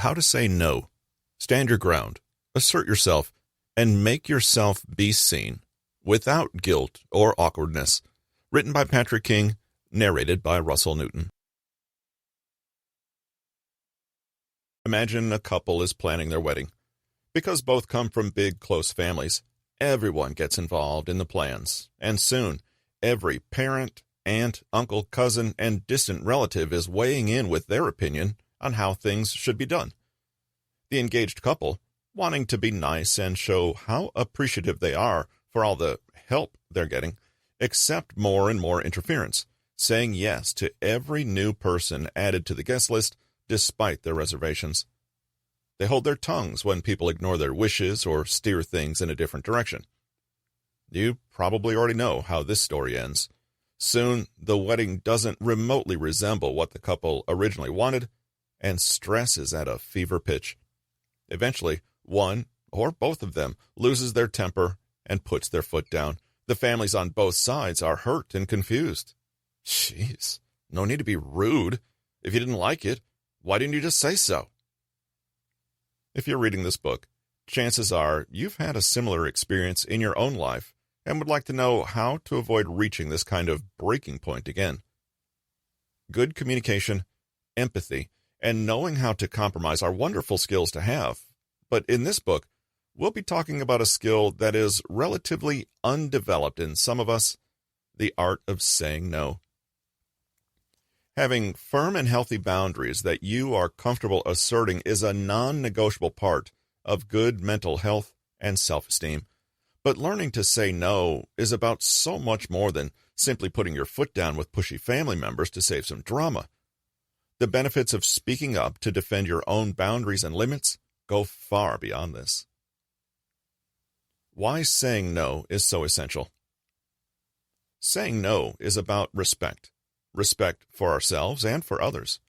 How to Say No, Stand Your Ground, Assert Yourself, and Make Yourself Be Seen Without Guilt or Awkwardness. Written by Patrick King, narrated by Russell Newton. Imagine a couple is planning their wedding. Because both come from big, close families, everyone gets involved in the plans, and soon every parent, aunt, uncle, cousin, and distant relative is weighing in with their opinion on how things should be done. The engaged couple, wanting to be nice and show how appreciative they are for all the help they're getting, accept more and more interference, saying yes to every new person added to the guest list despite their reservations. They hold their tongues when people ignore their wishes or steer things in a different direction. You probably already know how this story ends. Soon, the wedding doesn't remotely resemble what the couple originally wanted, and stress is at a fever pitch. Eventually, one or both of them loses their temper and puts their foot down. The families on both sides are hurt and confused. Jeez, no need to be rude. If you didn't like it, why didn't you just say so? If you're reading this book, chances are you've had a similar experience in your own life and would like to know how to avoid reaching this kind of breaking point again. Good communication, empathy, and knowing how to compromise are wonderful skills to have, but in this book, we'll be talking about a skill that is relatively undeveloped in some of us, the art of saying no. Having firm and healthy boundaries that you are comfortable asserting is a non-negotiable part of good mental health and self-esteem. But learning to say no is about so much more than simply putting your foot down with pushy family members to save some drama. The benefits of speaking up to defend your own boundaries and limits go far beyond this. Why saying no is so essential. Saying no is about respect. Respect for ourselves and for others.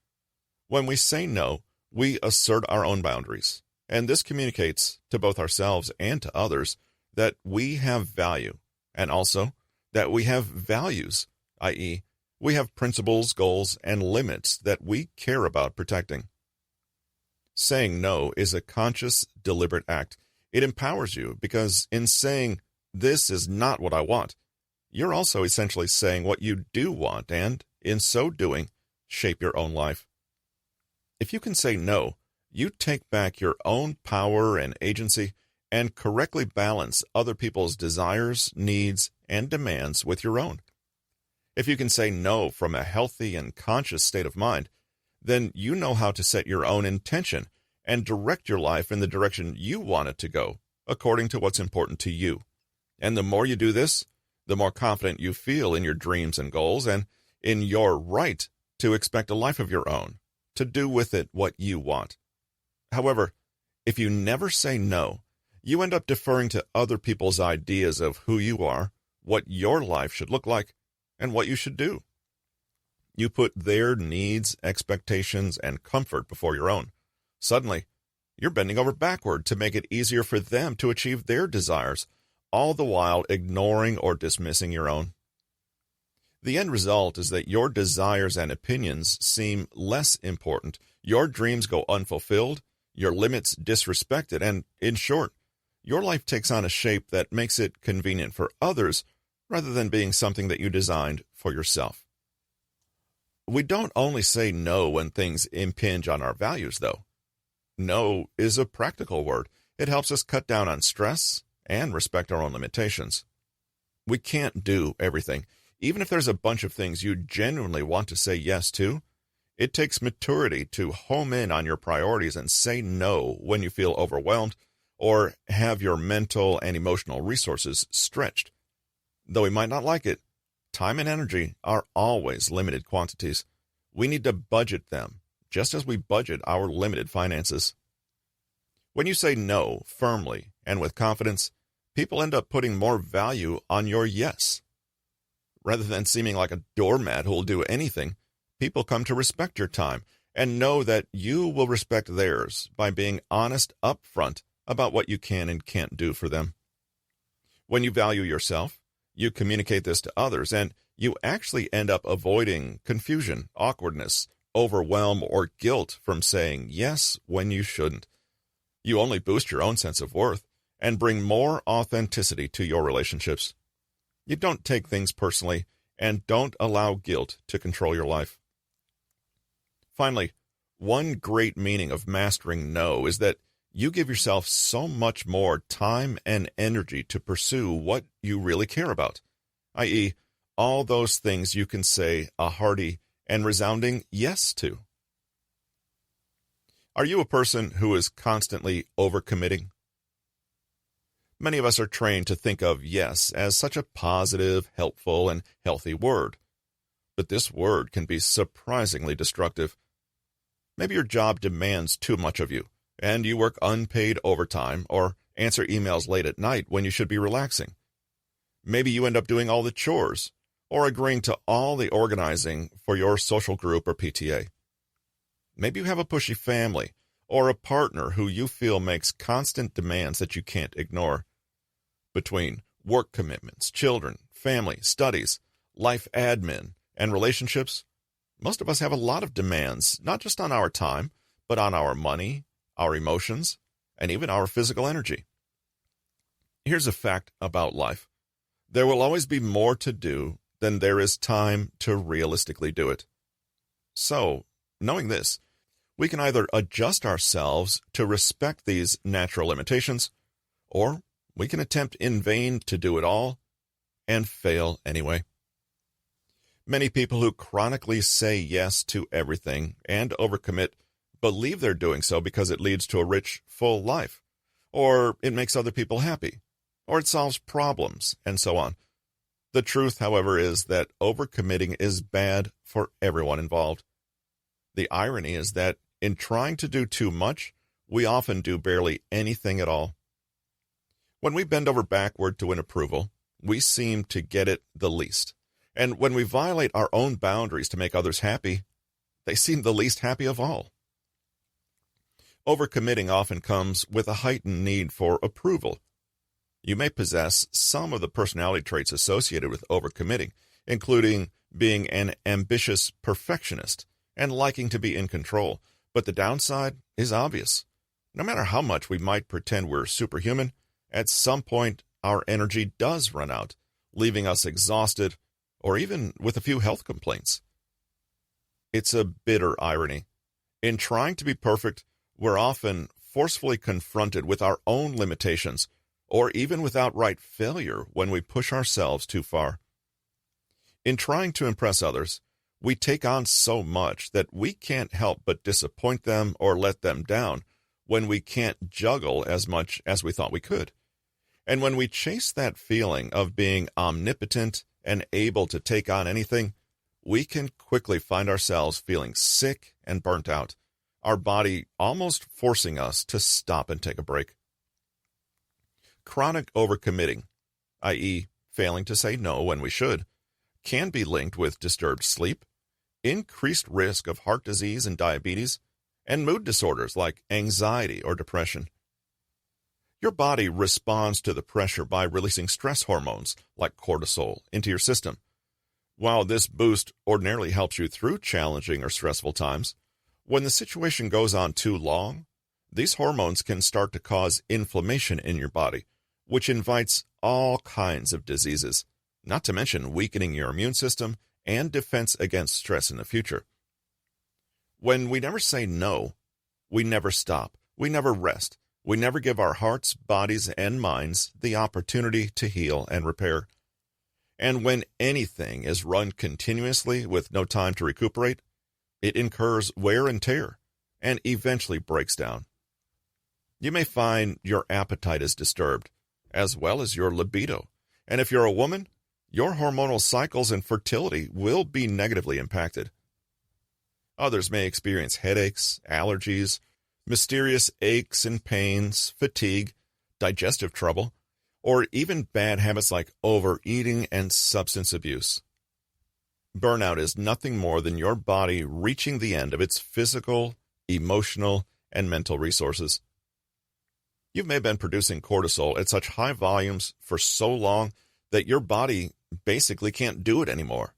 When we say no, we assert our own boundaries, and this communicates to both ourselves and to others that we have value, and also that we have values, i.e., we have principles, goals, and limits that we care about protecting. Saying no is a conscious, deliberate act. It empowers you because in saying, "This is not what I want," you're also essentially saying what you do want and, in so doing, shape your own life. If you can say no, you take back your own power and agency and correctly balance other people's desires, needs, and demands with your own. If you can say no from a healthy and conscious state of mind, then you know how to set your own intention and direct your life in the direction you want it to go, according to what's important to you. And the more you do this, the more confident you feel in your dreams and goals and in your right to expect a life of your own, to do with it what you want. However, if you never say no, you end up deferring to other people's ideas of who you are, what your life should look like, and what you should do. You put their needs, expectations, and comfort before your own. Suddenly, you're bending over backward to make it easier for them to achieve their desires, all the while ignoring or dismissing your own. The end result is that your desires and opinions seem less important, your dreams go unfulfilled, your limits disrespected, and, in short, your life takes on a shape that makes it convenient for others rather than being something that you designed for yourself. We don't only say no when things impinge on our values, though. No is a practical word. It helps us cut down on stress and respect our own limitations. We can't do everything. Even if there's a bunch of things you genuinely want to say yes to, it takes maturity to home in on your priorities and say no when you feel overwhelmed or have your mental and emotional resources stretched. Though we might not like it, time and energy are always limited quantities. We need to budget them, just as we budget our limited finances. When you say no firmly and with confidence, people end up putting more value on your yes. Rather than seeming like a doormat who will do anything, people come to respect your time and know that you will respect theirs by being honest up front about what you can and can't do for them. When you value yourself, you communicate this to others, and you actually end up avoiding confusion, awkwardness, overwhelm or guilt from saying yes when you shouldn't. You only boost your own sense of worth and bring more authenticity to your relationships. You don't take things personally and don't allow guilt to control your life. Finally, one great meaning of mastering no is that you give yourself so much more time and energy to pursue what you really care about, i.e., all those things you can say a hearty and resounding yes to. Are you a person who is constantly overcommitting? Many of us are trained to think of yes as such a positive, helpful, and healthy word. But this word can be surprisingly destructive. Maybe your job demands too much of you, and you work unpaid overtime or answer emails late at night when you should be relaxing. Maybe you end up doing all the chores or agreeing to all the organizing for your social group or PTA. Maybe you have a pushy family or a partner who you feel makes constant demands that you can't ignore. Between work commitments, children, family, studies, life admin, and relationships, most of us have a lot of demands, not just on our time, but on our money, our emotions, and even our physical energy. Here's a fact about life. There will always be more to do than there is time to realistically do it. So, knowing this, we can either adjust ourselves to respect these natural limitations, or we can attempt in vain to do it all and fail anyway. Many people who chronically say yes to everything and overcommit believe they're doing so because it leads to a rich, full life, or it makes other people happy, or it solves problems, and so on. The truth, however, is that overcommitting is bad for everyone involved. The irony is that in trying to do too much, we often do barely anything at all. When we bend over backward to win approval, we seem to get it the least. And when we violate our own boundaries to make others happy, they seem the least happy of all. Overcommitting often comes with a heightened need for approval. You may possess some of the personality traits associated with overcommitting, including being an ambitious perfectionist and liking to be in control, but the downside is obvious. No matter how much we might pretend we're superhuman, at some point our energy does run out, leaving us exhausted or even with a few health complaints. It's a bitter irony. In trying to be perfect, we're often forcefully confronted with our own limitations, or even with outright failure when we push ourselves too far. In trying to impress others, we take on so much that we can't help but disappoint them or let them down when we can't juggle as much as we thought we could. And when we chase that feeling of being omnipotent and able to take on anything, we can quickly find ourselves feeling sick and burnt out, our body almost forcing us to stop and take a break. Chronic overcommitting, i.e., failing to say no when we should, can be linked with disturbed sleep, increased risk of heart disease and diabetes, and mood disorders like anxiety or depression. Your body responds to the pressure by releasing stress hormones like cortisol into your system. While this boost ordinarily helps you through challenging or stressful times, when the situation goes on too long, these hormones can start to cause inflammation in your body, which invites all kinds of diseases, not to mention weakening your immune system and defense against stress in the future. When we never say no, we never stop, we never rest, we never give our hearts, bodies, and minds the opportunity to heal and repair. And when anything is run continuously with no time to recuperate, it incurs wear and tear and eventually breaks down. You may find your appetite is disturbed, as well as your libido. And if you're a woman, your hormonal cycles and fertility will be negatively impacted. Others may experience headaches, allergies, mysterious aches and pains, fatigue, digestive trouble, or even bad habits like overeating and substance abuse. Burnout is nothing more than your body reaching the end of its physical, emotional, and mental resources. You may have been producing cortisol at such high volumes for so long that your body basically can't do it anymore.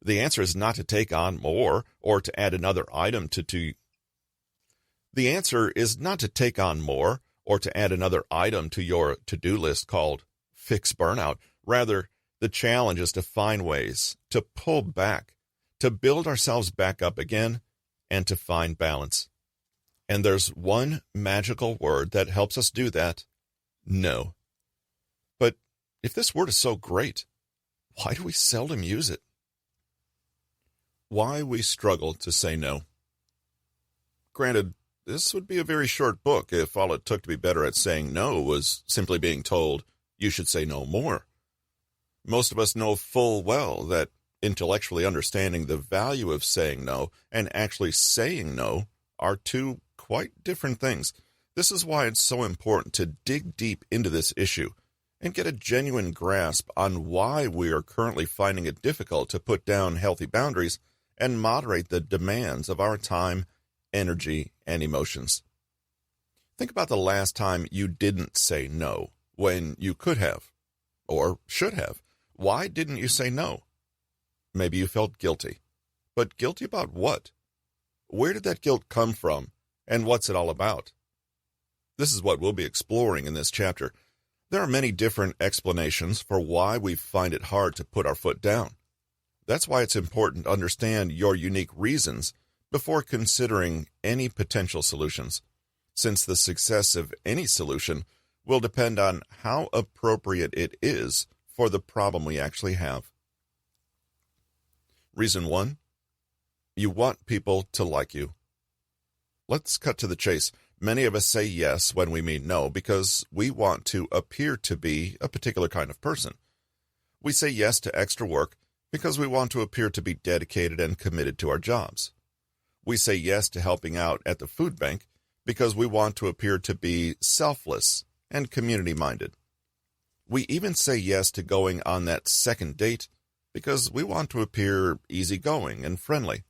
The answer is not to take on more or to add another item The answer is not to take on more or to add another item to your to-do list called fix burnout. Rather, the challenge is to find ways to pull back, to build ourselves back up again, and to find balance. And there's one magical word that helps us do that: no. But if this word is so great, why do we seldom use it? Why we struggle to say no. Granted, this would be a very short book if all it took to be better at saying no was simply being told you should say no more. Most of us know full well that intellectually understanding the value of saying no and actually saying no are two quite different things. This is why it's so important to dig deep into this issue and get a genuine grasp on why we are currently finding it difficult to put down healthy boundaries and moderate the demands of our time, energy, and emotions. Think about the last time you didn't say no when you could have or should have. Why didn't you say no? Maybe you felt guilty. But guilty about what? Where did that guilt come from, and what's it all about? This is what we'll be exploring in this chapter. There are many different explanations for why we find it hard to put our foot down. That's why it's important to understand your unique reasons before considering any potential solutions, since the success of any solution will depend on how appropriate it is for the problem we actually have. Reason 1, you want people to like you. Let's cut to the chase. Many of us say yes when we mean no because we want to appear to be a particular kind of person. We say yes to extra work because we want to appear to be dedicated and committed to our jobs. We say yes to helping out at the food bank because we want to appear to be selfless and community-minded. We even say yes to going on that second date because we want to appear easygoing and friendly.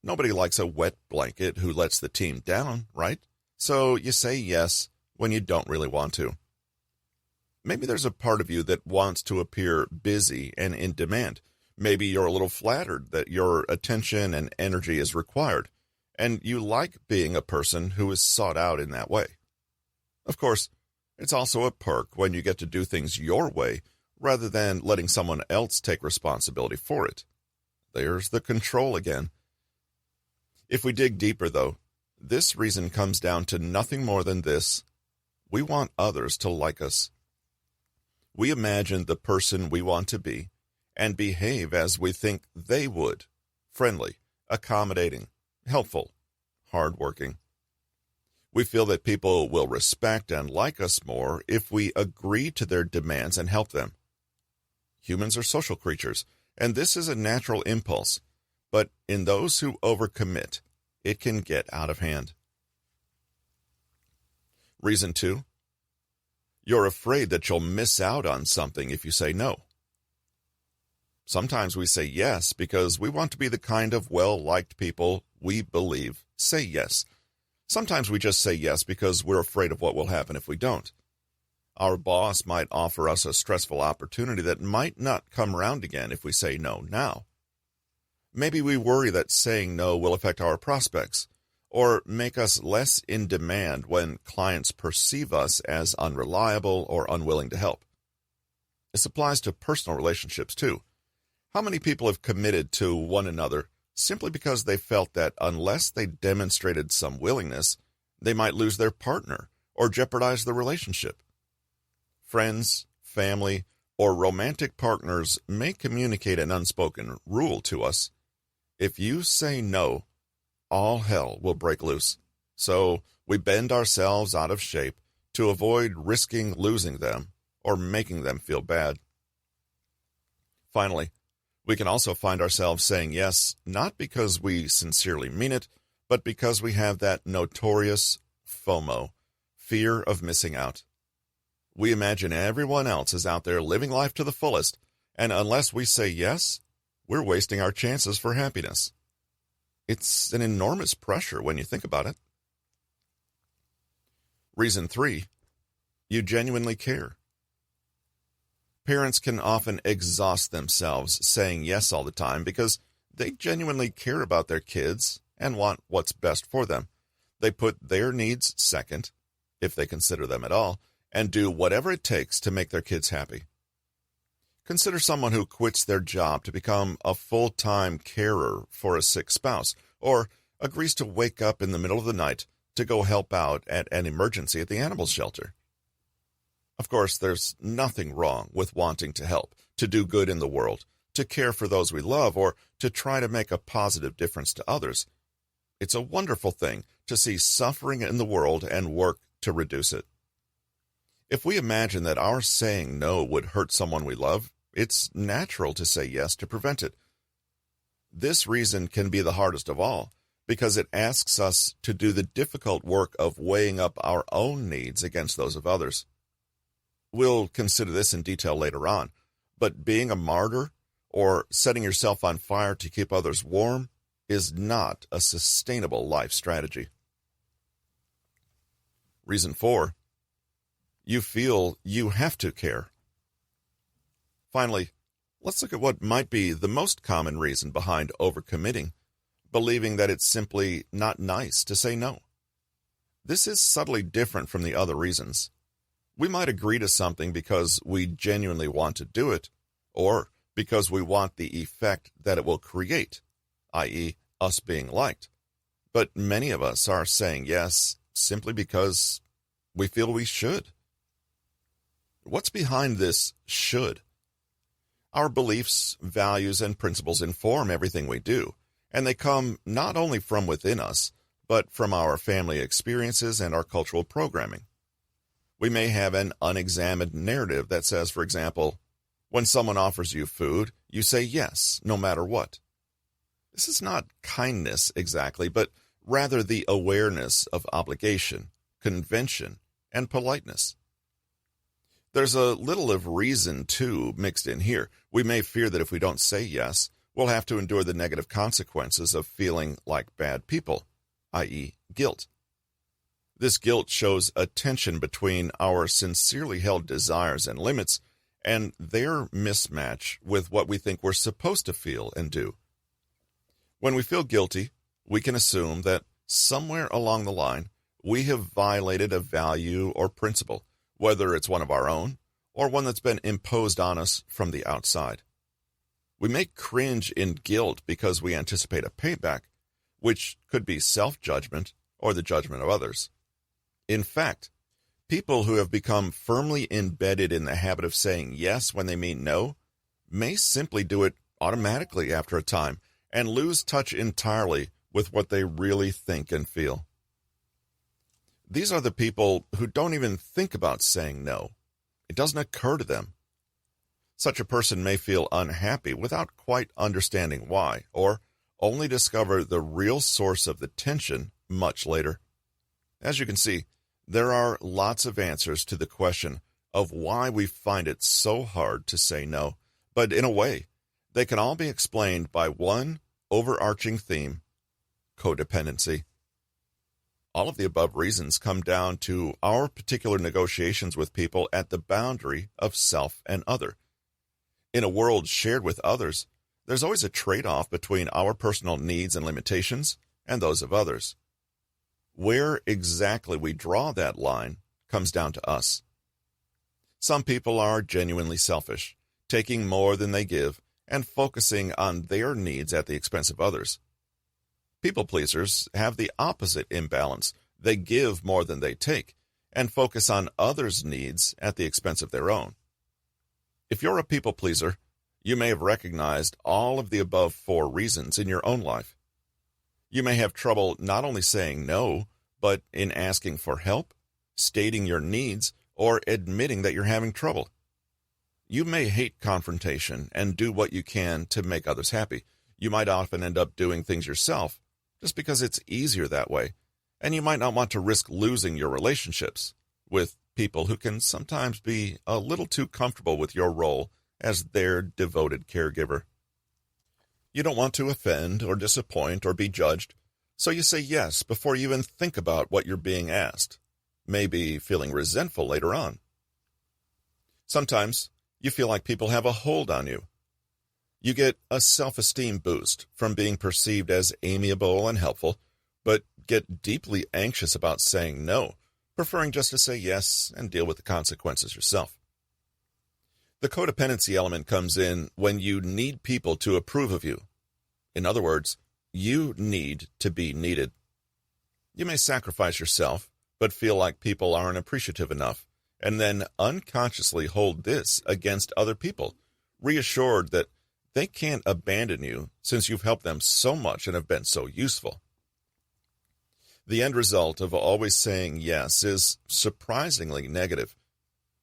Nobody likes a wet blanket who lets the team down, right? So you say yes when you don't really want to. Maybe there's a part of you that wants to appear busy and in demand. Maybe you're a little flattered that your attention and energy is required, and you like being a person who is sought out in that way. Of course, it's also a perk when you get to do things your way rather than letting someone else take responsibility for it. There's the control again. If we dig deeper, though, this reason comes down to nothing more than this: we want others to like us. We imagine the person we want to be and behave as we think they would: friendly, accommodating, helpful, hardworking. We feel that people will respect and like us more if we agree to their demands and help them. Humans are social creatures, and this is a natural impulse. But in those who overcommit, it can get out of hand. Reason 2, you're afraid that you'll miss out on something if you say no. Sometimes we say yes because we want to be the kind of well-liked people we believe say yes. Sometimes we just say yes because we're afraid of what will happen if we don't. Our boss might offer us a stressful opportunity that might not come around again if we say no now. Maybe we worry that saying no will affect our prospects or make us less in demand when clients perceive us as unreliable or unwilling to help. This applies to personal relationships too. How many people have committed to one another simply because they felt that unless they demonstrated some willingness, they might lose their partner or jeopardize the relationship? Friends, family, or romantic partners may communicate an unspoken rule to us: if you say no, all hell will break loose. So we bend ourselves out of shape to avoid risking losing them or making them feel bad. Finally, we can also find ourselves saying yes, not because we sincerely mean it, but because we have that notorious FOMO, fear of missing out. We imagine everyone else is out there living life to the fullest, and unless we say yes, we're wasting our chances for happiness. It's an enormous pressure when you think about it. Reason 3, you genuinely care. Parents can often exhaust themselves saying yes all the time because they genuinely care about their kids and want what's best for them. They put their needs second, if they consider them at all, and do whatever it takes to make their kids happy. Consider someone who quits their job to become a full-time carer for a sick spouse, or agrees to wake up in the middle of the night to go help out at an emergency at the animal shelter. Of course, there's nothing wrong with wanting to help, to do good in the world, to care for those we love, or to try to make a positive difference to others. It's a wonderful thing to see suffering in the world and work to reduce it. If we imagine that our saying no would hurt someone we love, it's natural to say yes to prevent it. This reason can be the hardest of all, because it asks us to do the difficult work of weighing up our own needs against those of others. We'll consider this in detail later on, but being a martyr or setting yourself on fire to keep others warm is not a sustainable life strategy. Reason 4, you feel you have to care. Finally, let's look at what might be the most common reason behind overcommitting, believing that it's simply not nice to say no. This is subtly different from the other reasons. We might agree to something because we genuinely want to do it, or because we want the effect that it will create, i.e., us being liked. But many of us are saying yes simply because we feel we should. What's behind this should? Our beliefs, values, and principles inform everything we do, and they come not only from within us, but from our family experiences and our cultural programming. We may have an unexamined narrative that says, for example, when someone offers you food, you say yes, no matter what. This is not kindness exactly, but rather the awareness of obligation, convention, and politeness. There's a little of reason, too, mixed in here. We may fear that if we don't say yes, we'll have to endure the negative consequences of feeling like bad people, i.e., guilt. This guilt shows a tension between our sincerely held desires and limits and their mismatch with what we think we're supposed to feel and do. When we feel guilty, we can assume that somewhere along the line, we have violated a value or principle, whether it's one of our own or one that's been imposed on us from the outside. We may cringe in guilt because we anticipate a payback, which could be self-judgment or the judgment of others. In fact, people who have become firmly embedded in the habit of saying yes when they mean no may simply do it automatically after a time and lose touch entirely with what they really think and feel. These are the people who don't even think about saying no. It doesn't occur to them. Such a person may feel unhappy without quite understanding why, or only discover the real source of the tension much later. As you can see, there are lots of answers to the question of why we find it so hard to say no, but in a way, they can all be explained by one overarching theme: codependency. All of the above reasons come down to our particular negotiations with people at the boundary of self and other. In a world shared with others, there's always a trade-off between our personal needs and limitations and those of others. Where exactly we draw that line comes down to us. Some people are genuinely selfish, taking more than they give and focusing on their needs at the expense of others. People pleasers have the opposite imbalance. They give more than they take and focus on others' needs at the expense of their own. If you're a people pleaser, you may have recognized all of the above 4 reasons in your own life. You may have trouble not only saying no, but in asking for help, stating your needs, or admitting that you're having trouble. You may hate confrontation and do what you can to make others happy. You might often end up doing things yourself just because it's easier that way, and you might not want to risk losing your relationships with people who can sometimes be a little too comfortable with your role as their devoted caregiver. You don't want to offend or disappoint or be judged, so you say yes before you even think about what you're being asked, maybe feeling resentful later on. Sometimes You feel like people have a hold on you. You get a self-esteem boost from being perceived as amiable and helpful, but get deeply anxious about saying no, preferring just to say yes and deal with the consequences yourself. The codependency element comes in when you need people to approve of you. In other words, you need to be needed. You may sacrifice yourself, but feel like people aren't appreciative enough, and then unconsciously hold this against other people, reassured that they can't abandon you since you've helped them so much and have been so useful. The end result of always saying yes is surprisingly negative.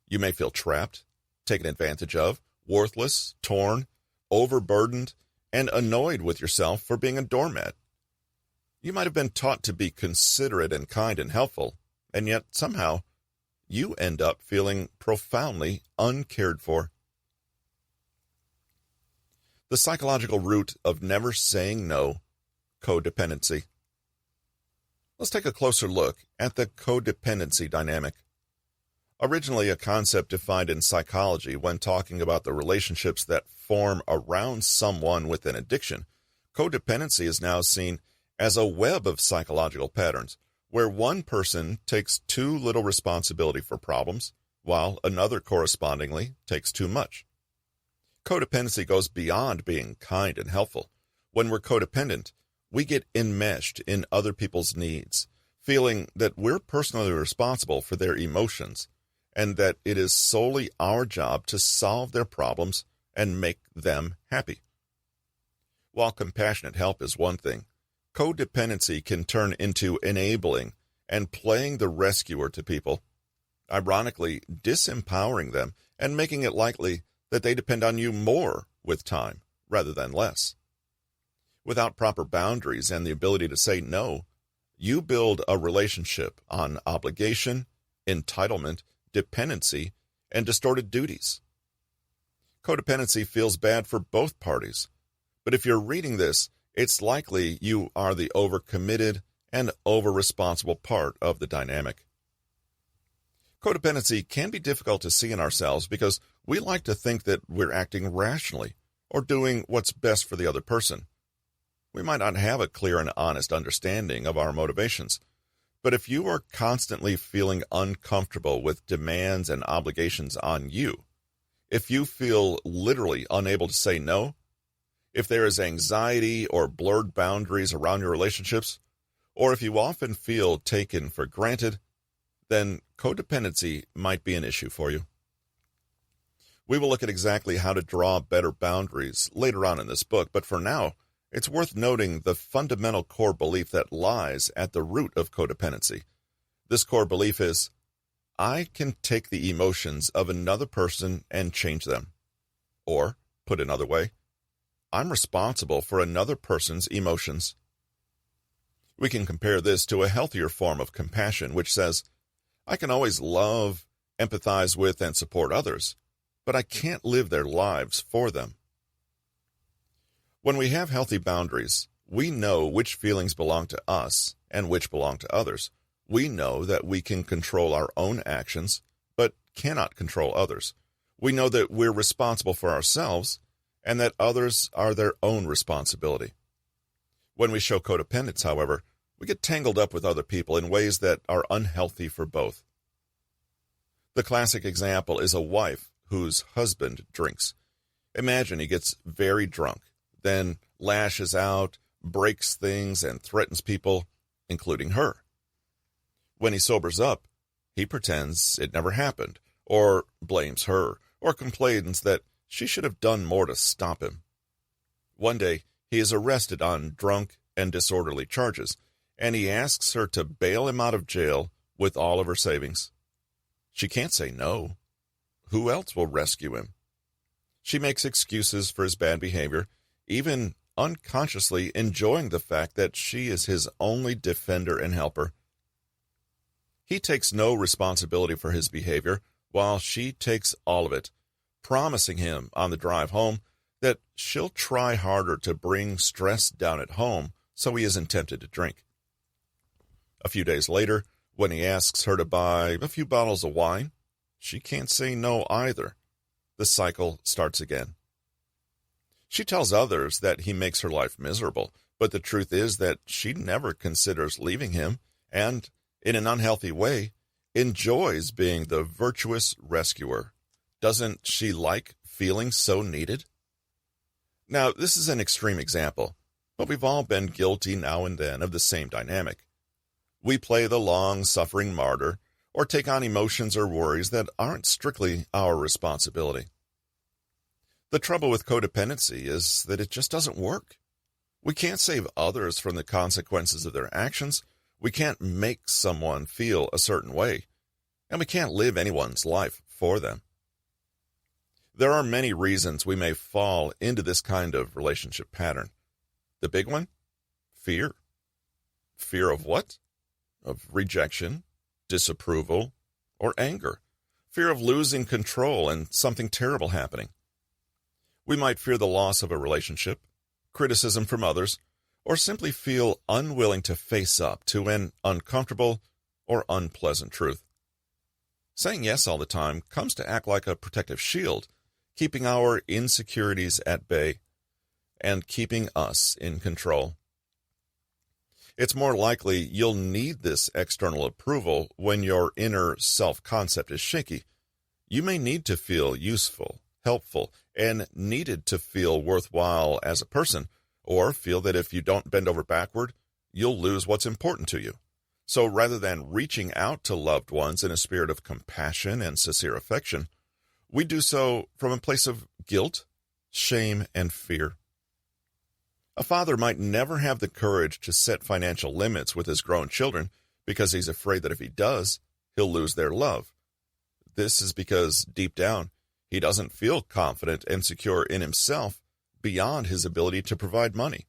You may feel trapped, taken advantage of, worthless, torn, overburdened, and annoyed with yourself for being a doormat. You might have been taught to be considerate and kind and helpful, and yet somehow you end up feeling profoundly uncared for. The psychological root of never saying no, codependency. Let's take a closer look at the codependency dynamic. Originally a concept defined in psychology when talking about the relationships that form around someone with an addiction, codependency is now seen as a web of psychological patterns where one person takes too little responsibility for problems, while another correspondingly takes too much. Codependency goes beyond being kind and helpful. When we're codependent, we get enmeshed in other people's needs, feeling that we're personally responsible for their emotions, and that it is solely our job to solve their problems and make them happy. While compassionate help is one thing, codependency can turn into enabling and playing the rescuer to people, ironically disempowering them and making it likely that they depend on you more with time rather than less. Without proper boundaries and the ability to say no, you build a relationship on obligation, entitlement, dependency, and distorted duties. Codependency feels bad for both parties, but if you're reading this, it's likely you are the overcommitted and over-responsible part of the dynamic. Codependency can be difficult to see in ourselves because we like to think that we're acting rationally or doing what's best for the other person. We might not have a clear and honest understanding of our motivations, but if you are constantly feeling uncomfortable with demands and obligations on you, if you feel literally unable to say no, if there is anxiety or blurred boundaries around your relationships, or if you often feel taken for granted, then codependency might be an issue for you. We will look at exactly how to draw better boundaries later on in this book, but for now, it's worth noting the fundamental core belief that lies at the root of codependency. This core belief is, I can take the emotions of another person and change them. Or, put another way, I'm responsible for another person's emotions. We can compare this to a healthier form of compassion, which says, I can always love, empathize with, and support others, but I can't live their lives for them. When we have healthy boundaries, we know which feelings belong to us and which belong to others. We know that we can control our own actions, but cannot control others. We know that we're responsible for ourselves and that others are their own responsibility. When we show codependence, however, we get tangled up with other people in ways that are unhealthy for both. The classic example is a wife whose husband drinks. Imagine he gets very drunk, then lashes out, breaks things, and threatens people, including her. When he sobers up, he pretends it never happened, or blames her, or complains that she should have done more to stop him. One day, he is arrested on drunk and disorderly charges, and he asks her to bail him out of jail with all of her savings. She can't say no. Who else will rescue him? She makes excuses for his bad behavior, even unconsciously enjoying the fact that she is his only defender and helper. He takes no responsibility for his behavior, while she takes all of it, promising him on the drive home that she'll try harder to bring stress down at home so he isn't tempted to drink. A few days later, when he asks her to buy a few bottles of wine, she can't say no either. the cycle starts again. She tells others that he makes her life miserable, but the truth is that she never considers leaving him and, in an unhealthy way, enjoys being the virtuous rescuer. Doesn't she like feeling so needed? Now, this is an extreme example, but we've all been guilty now and then of the same dynamic. We play the long-suffering martyr or take on emotions or worries that aren't strictly our responsibility. The trouble with codependency is that it just doesn't work. We can't save others from the consequences of their actions. We can't make someone feel a certain way, and we can't live anyone's life for them. There are many reasons we may fall into this kind of relationship pattern. The big one? Fear. Fear of what? Of rejection, disapproval, or anger. Fear of losing control and something terrible happening. We might fear the loss of a relationship, criticism from others, or simply feel unwilling to face up to an uncomfortable or unpleasant truth. Saying yes all the time comes to act like a protective shield, keeping our insecurities at bay and keeping us in control. It's more likely you'll need this external approval when your inner self-concept is shaky. You may need to feel useful, helpful, and needed to feel worthwhile as a person, or feel that if you don't bend over backward, you'll lose what's important to you. So rather than reaching out to loved ones in a spirit of compassion and sincere affection, we do so from a place of guilt, shame, and fear. A father might never have the courage to set financial limits with his grown children because he's afraid that if he does, he'll lose their love. This is because, deep down, he doesn't feel confident and secure in himself beyond his ability to provide money.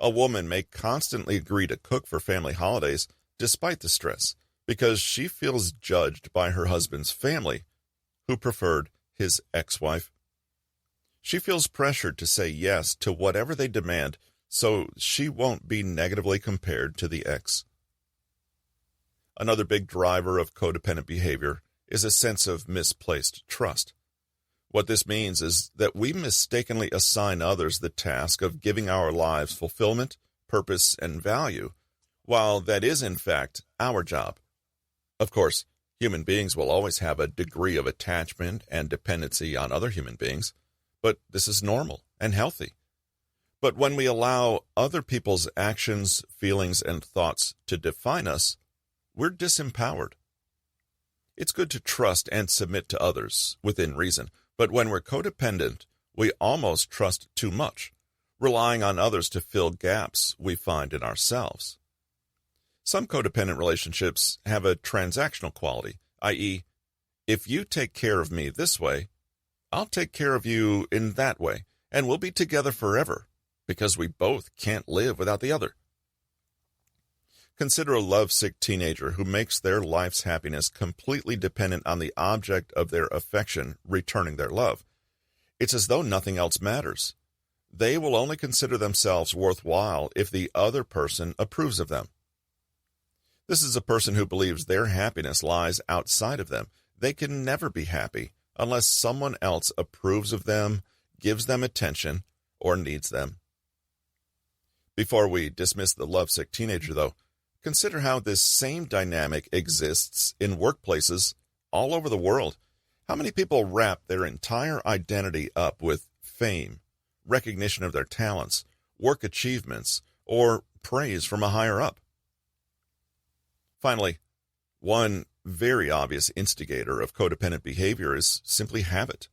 A woman may constantly agree to cook for family holidays despite the stress because she feels judged by her husband's family, who preferred his ex-wife. She feels pressured to say yes to whatever they demand so she won't be negatively compared to the ex. Another big driver of codependent behavior is a sense of misplaced trust. What this means is that we mistakenly assign others the task of giving our lives fulfillment, purpose, and value, while that is, in fact, our job. Of course, human beings will always have a degree of attachment and dependency on other human beings, but this is normal and healthy. But when we allow other people's actions, feelings, and thoughts to define us, we're disempowered. It's good to trust and submit to others within reason, but when we're codependent, we almost trust too much, relying on others to fill gaps we find in ourselves. Some codependent relationships have a transactional quality, i.e., if you take care of me this way, I'll take care of you in that way, and we'll be together forever, because we both can't live without the other. Consider a lovesick teenager who makes their life's happiness completely dependent on the object of their affection returning their love. It's as though nothing else matters. They will only consider themselves worthwhile if the other person approves of them. This is a person who believes their happiness lies outside of them. They can never be happy unless someone else approves of them, gives them attention, or needs them. Before we dismiss the lovesick teenager, though, consider how this same dynamic exists in workplaces all over the world. How many people wrap their entire identity up with fame, recognition of their talents, work achievements, or praise from a higher up? Finally, one very obvious instigator of codependent behavior is simply habit.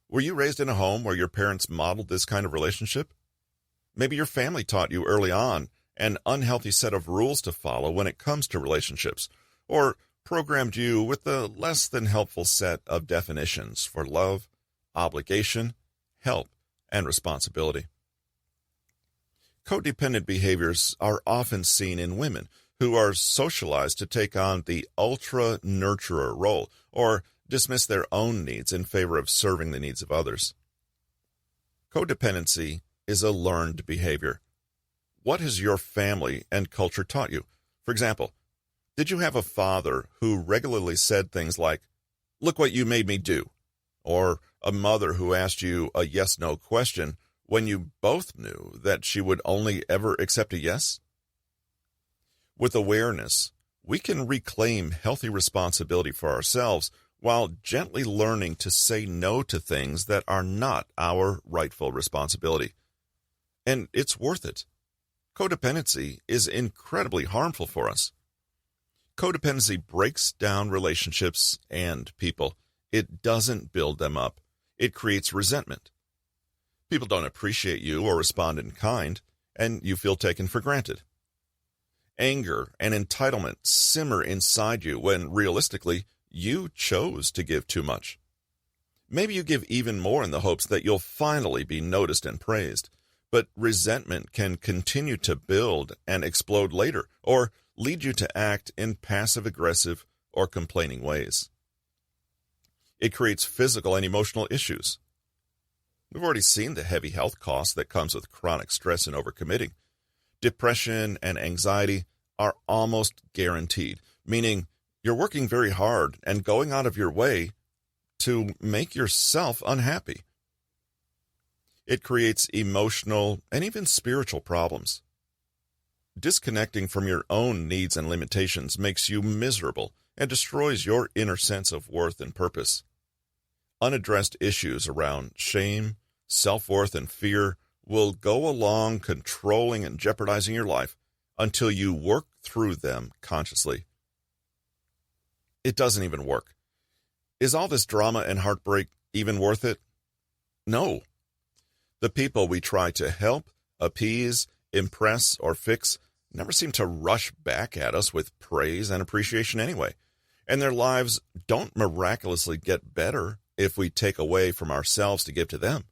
Were you raised in a home where your parents modeled this kind of relationship? Maybe your family taught you early on an unhealthy set of rules to follow when it comes to relationships, or programmed you with a less than helpful set of definitions for love, obligation, help, and responsibility. Codependent behaviors are often seen in women who are socialized to take on the ultra-nurturer role or dismiss their own needs in favor of serving the needs of others. Codependency is a learned behavior. What has your family and culture taught you? For example, did you have a father who regularly said things like, "Look what you made me do," or a mother who asked you a yes-no question when you both knew that she would only ever accept a yes? With awareness, we can reclaim healthy responsibility for ourselves while gently learning to say no to things that are not our rightful responsibility. And it's worth it. Codependency is incredibly harmful for us. Codependency breaks down relationships and people. It doesn't build them up. It creates resentment. People don't appreciate you or respond in kind, and you feel taken for granted. Anger and entitlement simmer inside you when, realistically, you chose to give too much. Maybe you give even more in the hopes that you'll finally be noticed and praised, but resentment can continue to build and explode later, or lead you to act in passive-aggressive or complaining ways. It creates physical and emotional issues. We've already seen the heavy health costs that comes with chronic stress and overcommitting. Depression and anxiety are almost guaranteed, meaning you're working very hard and going out of your way to make yourself unhappy. It creates emotional and even spiritual problems. Disconnecting from your own needs and limitations makes you miserable and destroys your inner sense of worth and purpose. Unaddressed issues around shame, self-worth, and fear will go along controlling and jeopardizing your life until you work through them consciously. It doesn't even work. Is all this drama and heartbreak even worth it? No. The people we try to help, appease, impress, or fix never seem to rush back at us with praise and appreciation anyway, and their lives don't miraculously get better if we take away from ourselves to give to them.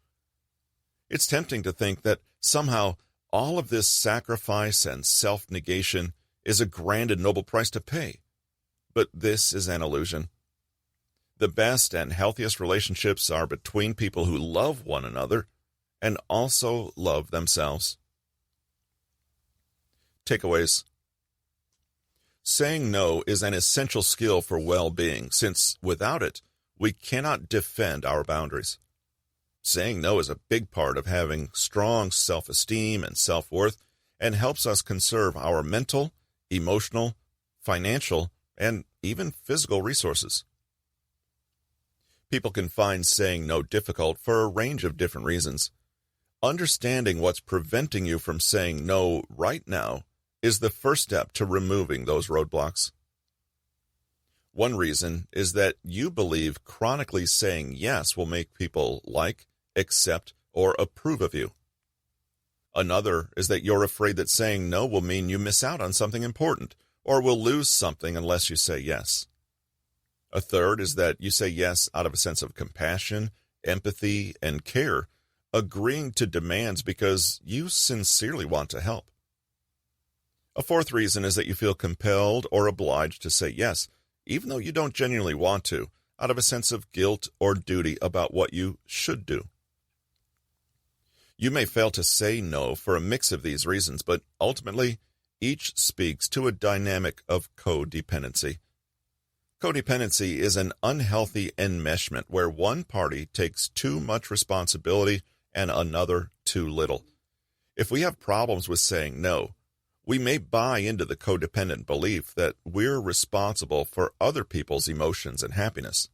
It's tempting to think that somehow all of this sacrifice and self-negation is a grand and noble price to pay, but this is an illusion. The best and healthiest relationships are between people who love one another and also love themselves. Takeaways. Saying no is an essential skill for well-being, since without it, we cannot defend our boundaries. Saying no is a big part of having strong self-esteem and self-worth and helps us conserve our mental, emotional, financial, and even physical resources. People can find saying no difficult for a range of different reasons. Understanding what's preventing you from saying no right now is the first step to removing those roadblocks. One reason is that you believe chronically saying yes will make people like, accept, or approve of you. Another is that you're afraid that saying no will mean you miss out on something important or will lose something unless you say yes. A third is that you say yes out of a sense of compassion, empathy, and care, agreeing to demands because you sincerely want to help. A fourth reason is that you feel compelled or obliged to say yes, even though you don't genuinely want to, out of a sense of guilt or duty about what you should do. You may fail to say no for a mix of these reasons, but ultimately, each speaks to a dynamic of codependency. Codependency is an unhealthy enmeshment where one party takes too much responsibility and another too little. If we have problems with saying no, we may buy into the codependent belief that we're responsible for other people's emotions and happiness.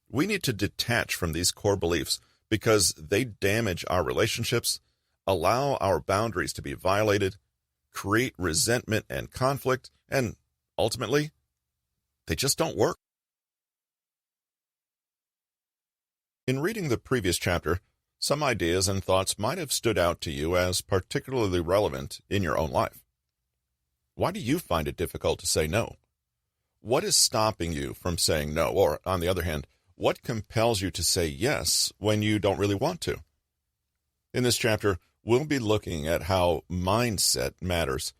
We need to detach from these core beliefs because they damage our relationships, allow our boundaries to be violated, create resentment and conflict, and ultimately, they just don't work. In reading the previous chapter, some ideas and thoughts might have stood out to you as particularly relevant in your own life. Why do you find it difficult to say no? What is stopping you from saying no? Or, on the other hand, what compels you to say yes when you don't really want to? In this chapter, we'll be looking at how mindset matters.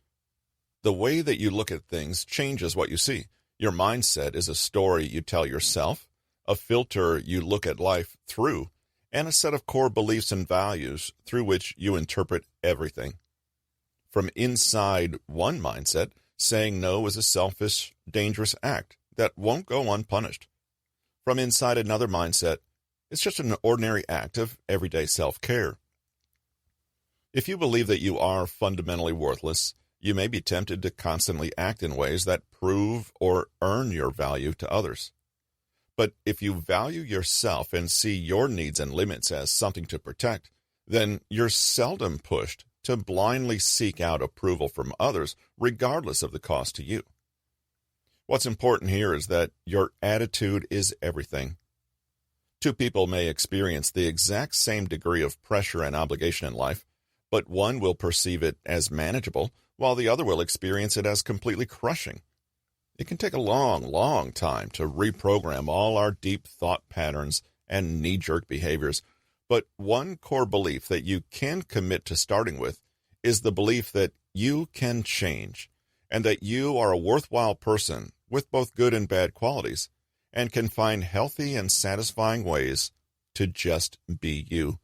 The way that you look at things changes what you see. Your mindset is a story you tell yourself, a filter you look at life through, and a set of core beliefs and values through which you interpret everything. From inside one mindset, saying no is a selfish, dangerous act that won't go unpunished. From inside another mindset, It's just an ordinary act of everyday self-care. If you believe that you are fundamentally worthless, you may be tempted to constantly act in ways that prove or earn your value to others. But if you value yourself and see your needs and limits as something to protect, then you're seldom pushed to blindly seek out approval from others, regardless of the cost to you. What's important here is that your attitude is everything. Two people may experience the exact same degree of pressure and obligation in life, but one will perceive it as manageable, while the other will experience it as completely crushing. It can take a long, long time to reprogram all our deep thought patterns and knee-jerk behaviors, but one core belief that you can commit to starting with is the belief that you can change, and that you are a worthwhile person with both good and bad qualities, and can find healthy and satisfying ways to just be you.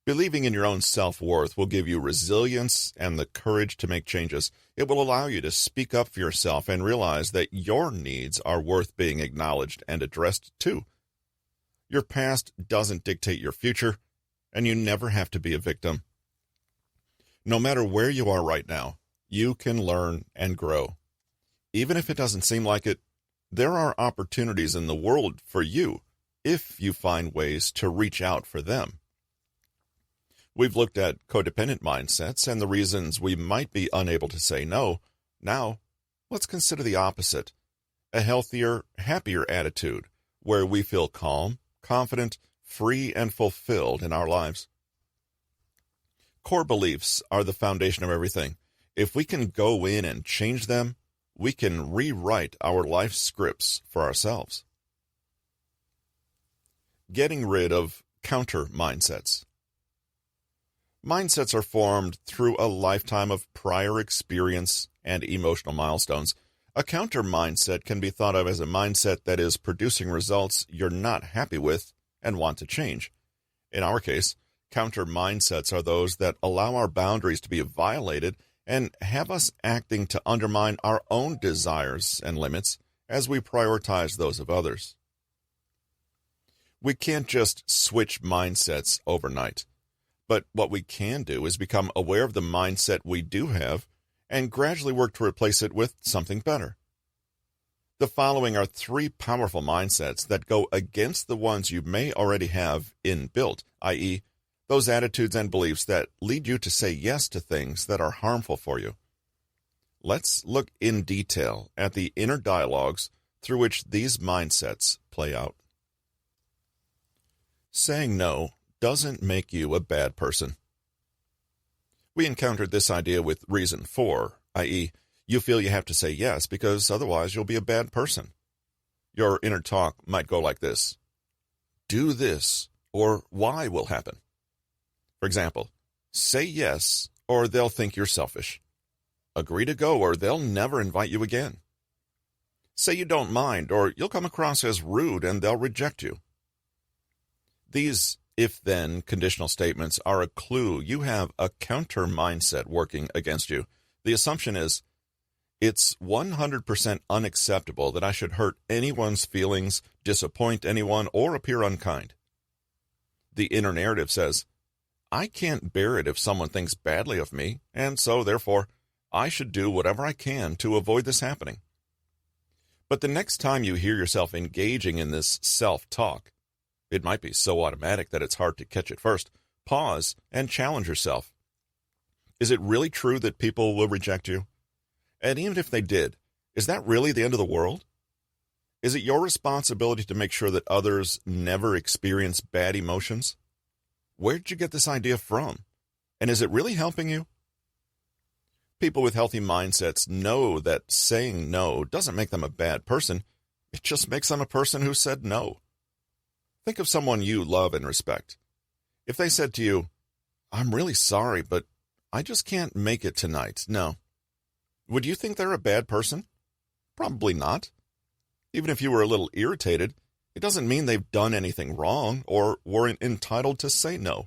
Believing in your own self-worth will give you resilience and the courage to make changes. It will allow you to speak up for yourself and realize that your needs are worth being acknowledged and addressed too. Your past doesn't dictate your future, and you never have to be a victim. No matter where you are right now, you can learn and grow. Even if it doesn't seem like it, there are opportunities in the world for you if you find ways to reach out for them. We've looked at codependent mindsets and the reasons we might be unable to say no. Now, let's consider the opposite, a healthier, happier attitude where we feel calm, confident, free, and fulfilled in our lives. Core beliefs are the foundation of everything. If we can go in and change them, we can rewrite our life scripts for ourselves. Getting rid of countermindsets. Mindsets are formed through a lifetime of prior experience and emotional milestones. A counter mindset can be thought of as a mindset that is producing results you're not happy with and want to change. In our case, counter mindsets are those that allow our boundaries to be violated and have us acting to undermine our own desires and limits as we prioritize those of others. We can't just switch mindsets overnight. But what we can do is become aware of the mindset we do have and gradually work to replace it with something better. The following are 3 powerful mindsets that go against the ones you may already have inbuilt, i.e., those attitudes and beliefs that lead you to say yes to things that are harmful for you. Let's look in detail at the inner dialogues through which these mindsets play out. Saying no doesn't make you a bad person. We encountered this idea with reason 4, i.e., you feel you have to say yes because otherwise you'll be a bad person. Your inner talk might go like this: do this, or Y will happen. For example, say yes, or they'll think you're selfish. Agree to go, or they'll never invite you again. Say you don't mind, or you'll come across as rude and they'll reject you. These if-then conditional statements are a clue you have a counter mindset working against you. The assumption is, it's 100% unacceptable that I should hurt anyone's feelings, disappoint anyone, or appear unkind. The inner narrative says, I can't bear it if someone thinks badly of me, and so, therefore, I should do whatever I can to avoid this happening. But the next time you hear yourself engaging in this self-talk, it might be so automatic that it's hard to catch at first. Pause and challenge yourself. Is it really true that people will reject you? And even if they did, is that really the end of the world? Is it your responsibility to make sure that others never experience bad emotions? Where did you get this idea from? And is it really helping you? People with healthy mindsets know that saying no doesn't make them a bad person. It just makes them a person who said no. Think of someone you love and respect. If they said to you, I'm really sorry, but I just can't make it tonight. No. Would you think they're a bad person? Probably not. Even if you were a little irritated, it doesn't mean they've done anything wrong or weren't entitled to say no.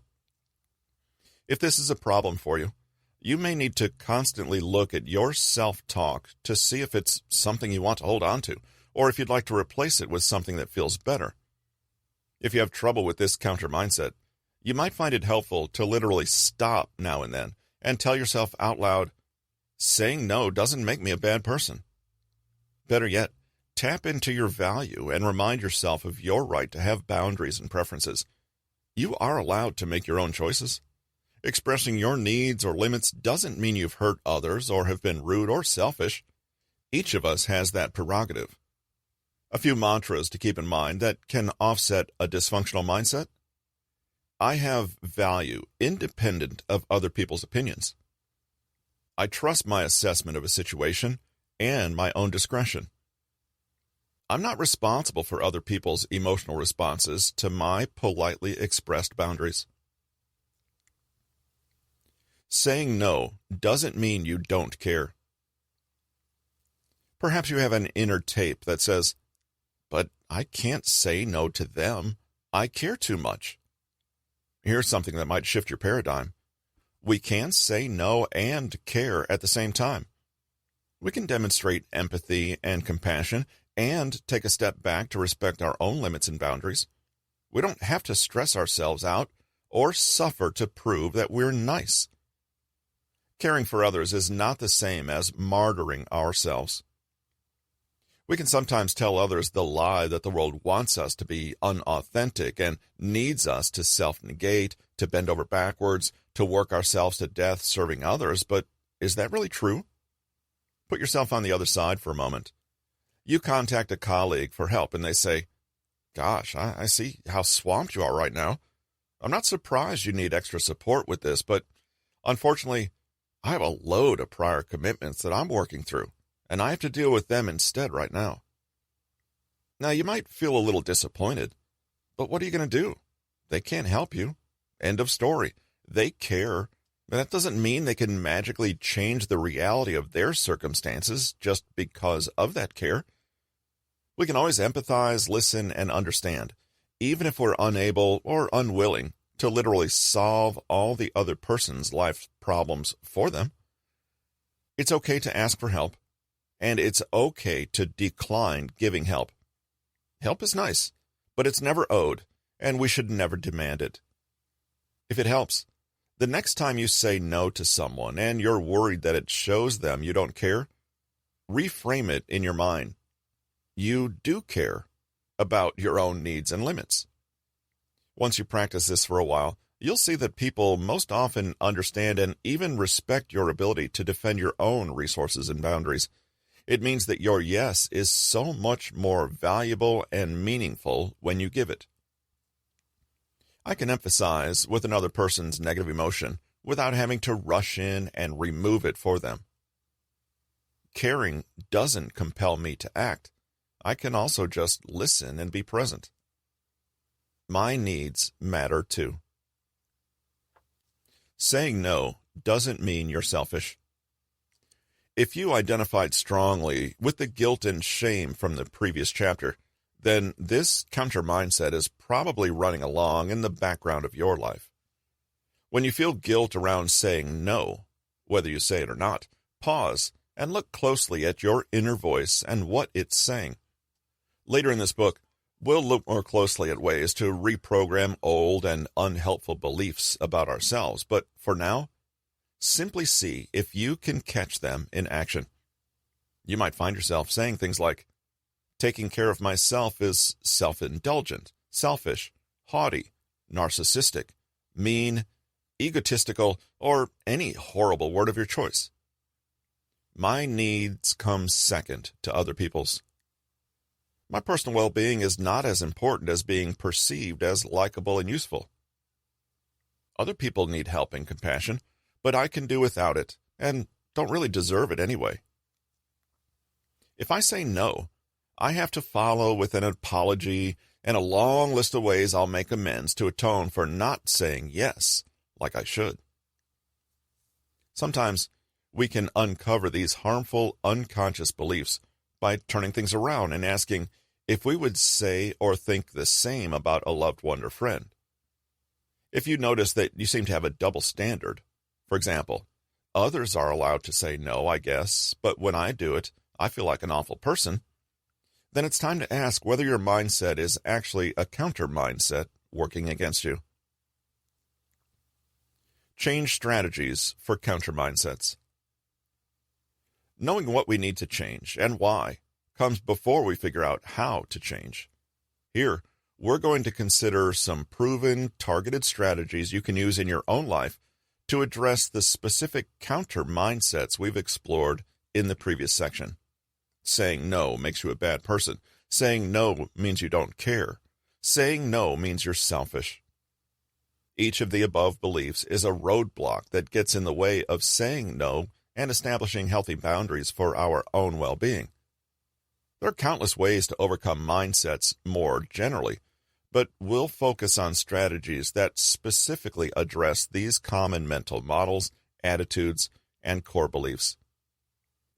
If this is a problem for you, you may need to constantly look at your self-talk to see if it's something you want to hold on to, or if you'd like to replace it with something that feels better. If you have trouble with this counter mindset, you might find it helpful to literally stop now and then and tell yourself out loud, saying no doesn't make me a bad person. Better yet, tap into your value and remind yourself of your right to have boundaries and preferences. You are allowed to make your own choices. Expressing your needs or limits doesn't mean you've hurt others or have been rude or selfish. Each of us has that prerogative. A few mantras to keep in mind that can offset a dysfunctional mindset. I have value independent of other people's opinions. I trust my assessment of a situation and my own discretion. I'm not responsible for other people's emotional responses to my politely expressed boundaries. Saying no doesn't mean you don't care. Perhaps you have an inner tape that says, but I can't say no to them. I care too much. Here's something that might shift your paradigm. We can say no and care at the same time. We can demonstrate empathy and compassion and take a step back to respect our own limits and boundaries. We don't have to stress ourselves out or suffer to prove that we're nice. Caring for others is not the same as martyring ourselves. We can sometimes tell others the lie that the world wants us to be unauthentic and needs us to self-negate, to bend over backwards, to work ourselves to death serving others, but is that really true? Put yourself on the other side for a moment. You contact a colleague for help and they say, gosh, I see how swamped you are right now. I'm not surprised you need extra support with this, but unfortunately, I have a load of prior commitments that I'm working through, and I have to deal with them instead right now. Now, you might feel a little disappointed, but what are you going to do? They can't help you. End of story. They care. But that doesn't mean they can magically change the reality of their circumstances just because of that care. We can always empathize, listen, and understand, even if we're unable or unwilling to literally solve all the other person's life problems for them. It's okay to ask for help, and it's okay to decline giving help. Help is nice, but it's never owed, and we should never demand it. If it helps, the next time you say no to someone and you're worried that it shows them you don't care, reframe it in your mind. You do care about your own needs and limits. Once you practice this for a while, you'll see that people most often understand and even respect your ability to defend your own resources and boundaries. It means that your yes is so much more valuable and meaningful when you give it. I can emphasize with another person's negative emotion without having to rush in and remove it for them. Caring doesn't compel me to act. I can also just listen and be present. My needs matter too. Saying no doesn't mean you're selfish. If you identified strongly with the guilt and shame from the previous chapter, then this counter mindset is probably running along in the background of your life. When you feel guilt around saying no, whether you say it or not, pause and look closely at your inner voice and what it's saying. Later in this book, we'll look more closely at ways to reprogram old and unhelpful beliefs about ourselves, but for now, simply see if you can catch them in action. You might find yourself saying things like, taking care of myself is self-indulgent, selfish, haughty, narcissistic, mean, egotistical, or any horrible word of your choice. My needs come second to other people's. My personal well-being is not as important as being perceived as likable and useful. Other people need help and compassion, but I can do without it, and don't really deserve it anyway. If I say no, I have to follow with an apology and a long list of ways I'll make amends to atone for not saying yes like I should. Sometimes we can uncover these harmful, unconscious beliefs by turning things around and asking if we would say or think the same about a loved one or friend. If you notice that you seem to have a double standard, for example, others are allowed to say no, I guess, but when I do it, I feel like an awful person, then it's time to ask whether your mindset is actually a counter mindset working against you. Change strategies for counter mindsets. Knowing what we need to change and why comes before we figure out how to change. Here, we're going to consider some proven, targeted strategies you can use in your own life to address the specific counter mindsets we've explored in the previous section. Saying no makes you a bad person. Saying no means you don't care. Saying no means you're selfish. Each of the above beliefs is a roadblock that gets in the way of saying no and establishing healthy boundaries for our own well-being. There are countless ways to overcome mindsets more generally, but we'll focus on strategies that specifically address these common mental models, attitudes, and core beliefs.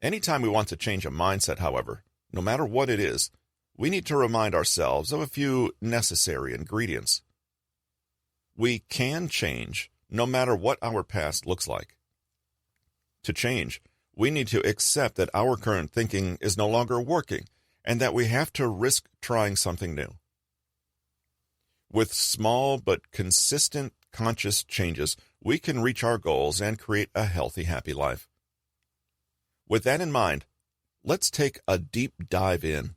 Anytime we want to change a mindset, however, no matter what it is, we need to remind ourselves of a few necessary ingredients. We can change no matter what our past looks like. To change, we need to accept that our current thinking is no longer working and that we have to risk trying something new. With small but consistent conscious changes, we can reach our goals and create a healthy, happy life. With that in mind, let's take a deep dive in.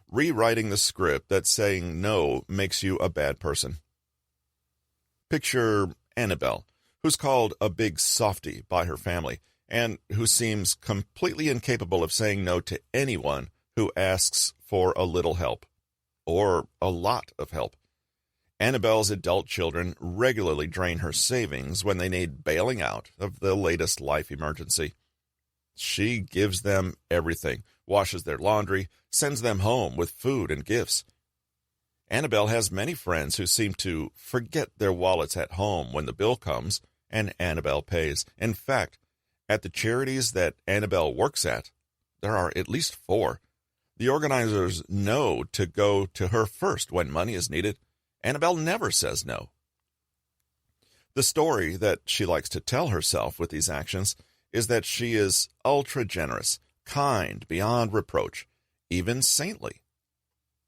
Rewriting the script that saying no makes you a bad person. Picture Annabelle, who's called a big softy by her family, and who seems completely incapable of saying no to anyone who asks for a little help, or a lot of help. Annabelle's adult children regularly drain her savings when they need bailing out of the latest life emergency. She gives them everything, washes their laundry, sends them home with food and gifts. Annabelle has many friends who seem to forget their wallets at home when the bill comes, and Annabelle pays. In fact, at the charities that Annabelle works at, there are at least 4. The organizers know to go to her first when money is needed. Annabelle never says no. The story that she likes to tell herself with these actions is that she is ultra generous, kind beyond reproach, even saintly.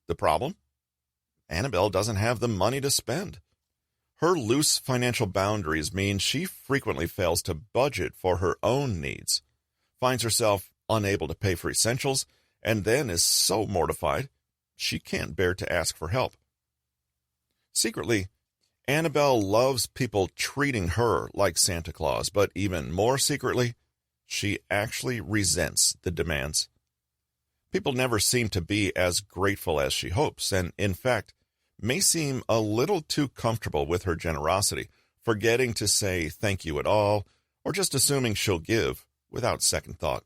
The problem? Annabelle doesn't have the money to spend. Her loose financial boundaries mean she frequently fails to budget for her own needs, finds herself unable to pay for essentials, and then is so mortified she can't bear to ask for help. Secretly, Annabelle loves people treating her like Santa Claus, but even more secretly, she actually resents the demands. People never seem to be as grateful as she hopes, and in fact, may seem a little too comfortable with her generosity, forgetting to say thank you at all, or just assuming she'll give without second thought.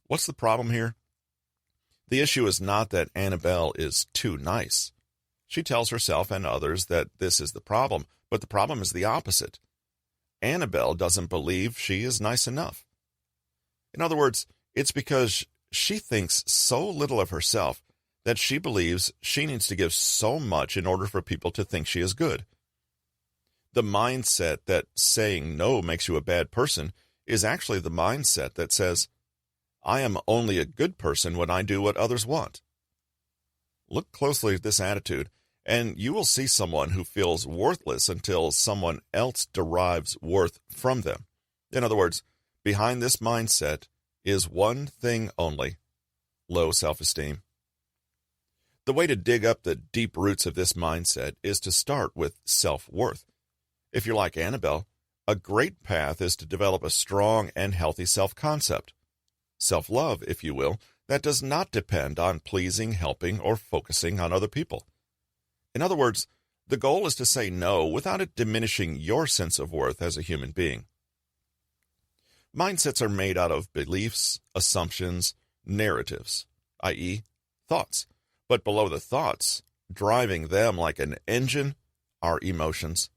What's the problem here? The issue is not that Annabelle is too nice. She tells herself and others that this is the problem, but the problem is the opposite. Annabelle doesn't believe she is nice enough. In other words, it's because she thinks so little of herself that she believes she needs to give so much in order for people to think she is good. The mindset that saying no makes you a bad person is actually the mindset that says, I am only a good person when I do what others want. Look closely at this attitude, and you will see someone who feels worthless until someone else derives worth from them. In other words, behind this mindset is one thing only: low self-esteem. The way to dig up the deep roots of this mindset is to start with self-worth. If you're like Annabelle, a great path is to develop a strong and healthy self-concept. Self-love, if you will, that does not depend on pleasing, helping, or focusing on other people. In other words, the goal is to say no without it diminishing your sense of worth as a human being. Mindsets are made out of beliefs, assumptions, narratives, i.e., thoughts. But below the thoughts, driving them like an engine, are emotions.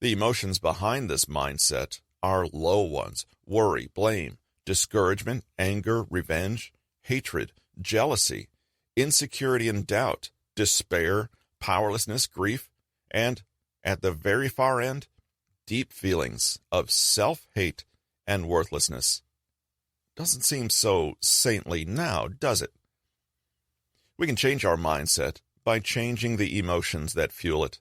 The emotions behind this mindset are low ones: worry, blame, discouragement, anger, revenge, hatred, jealousy, insecurity and doubt, despair, powerlessness, grief, and, at the very far end, deep feelings of self-hate and worthlessness. doesn't seem so saintly now, does it? We can change our mindset by changing the emotions that fuel it.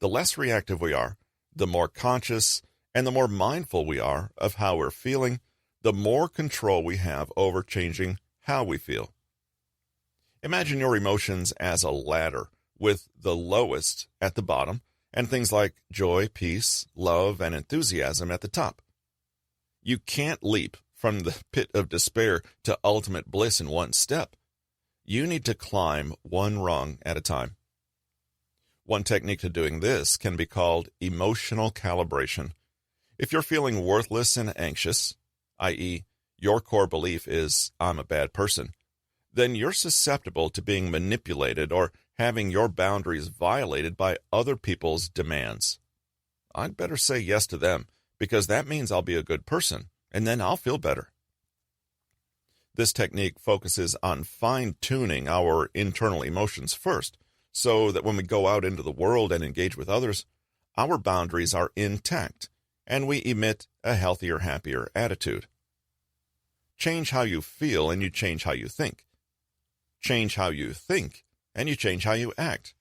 The less reactive we are, the more conscious and the more mindful we are of how we're feeling, the more control we have over changing how we feel. Imagine your emotions as a ladder with the lowest at the bottom and things like joy, peace, love, and enthusiasm at the top. You can't leap from the pit of despair to ultimate bliss in one step. You need to climb one rung at a time. One technique to doing this can be called emotional calibration. If you're feeling worthless and anxious, i.e., your core belief is, I'm a bad person, then you're susceptible to being manipulated or having your boundaries violated by other people's demands. I'd better say yes to them, because that means I'll be a good person, and then I'll feel better. This technique focuses on fine-tuning our internal emotions first, so that when we go out into the world and engage with others, our boundaries are intact, and we emit a healthier, happier attitude. Change how you feel, and you change how you think. Change how you think, and you change how you act.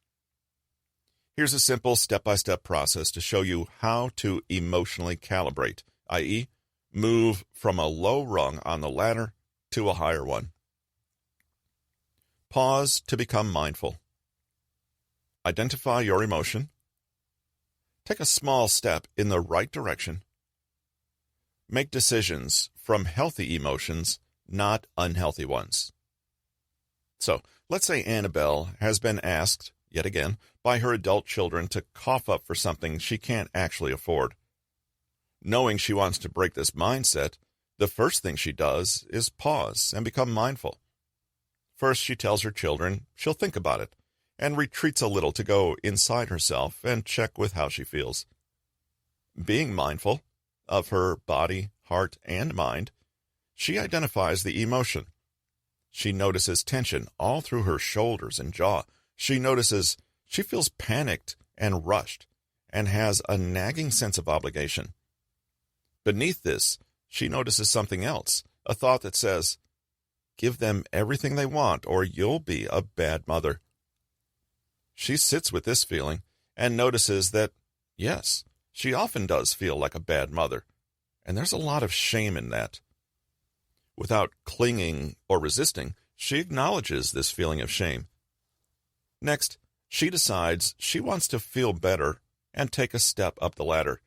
Here's a simple step-by-step process to show you how to emotionally calibrate, i.e., move from a low rung on the ladder to a higher one. Pause to become mindful. Identify your emotion. Take a small step in the right direction. Make decisions from healthy emotions, not unhealthy ones. So, let's say Annabelle has been asked, yet again, by her adult children to cough up for something she can't actually afford. Knowing she wants to break this mindset, the first thing she does is pause and become mindful. First, she tells her children she'll think about it, and retreats a little to go inside herself and check with how she feels. Being mindful of her body, heart, and mind, she identifies the emotion. She notices tension all through her shoulders and jaw. She notices she feels panicked and rushed and has a nagging sense of obligation. Beneath this, she notices something else, a thought that says, give them everything they want or you'll be a bad mother. She sits with this feeling and notices that, yes, she often does feel like a bad mother, and there's a lot of shame in that. Without clinging or resisting, she acknowledges this feeling of shame. Next, she decides she wants to feel better and take a step up the ladder.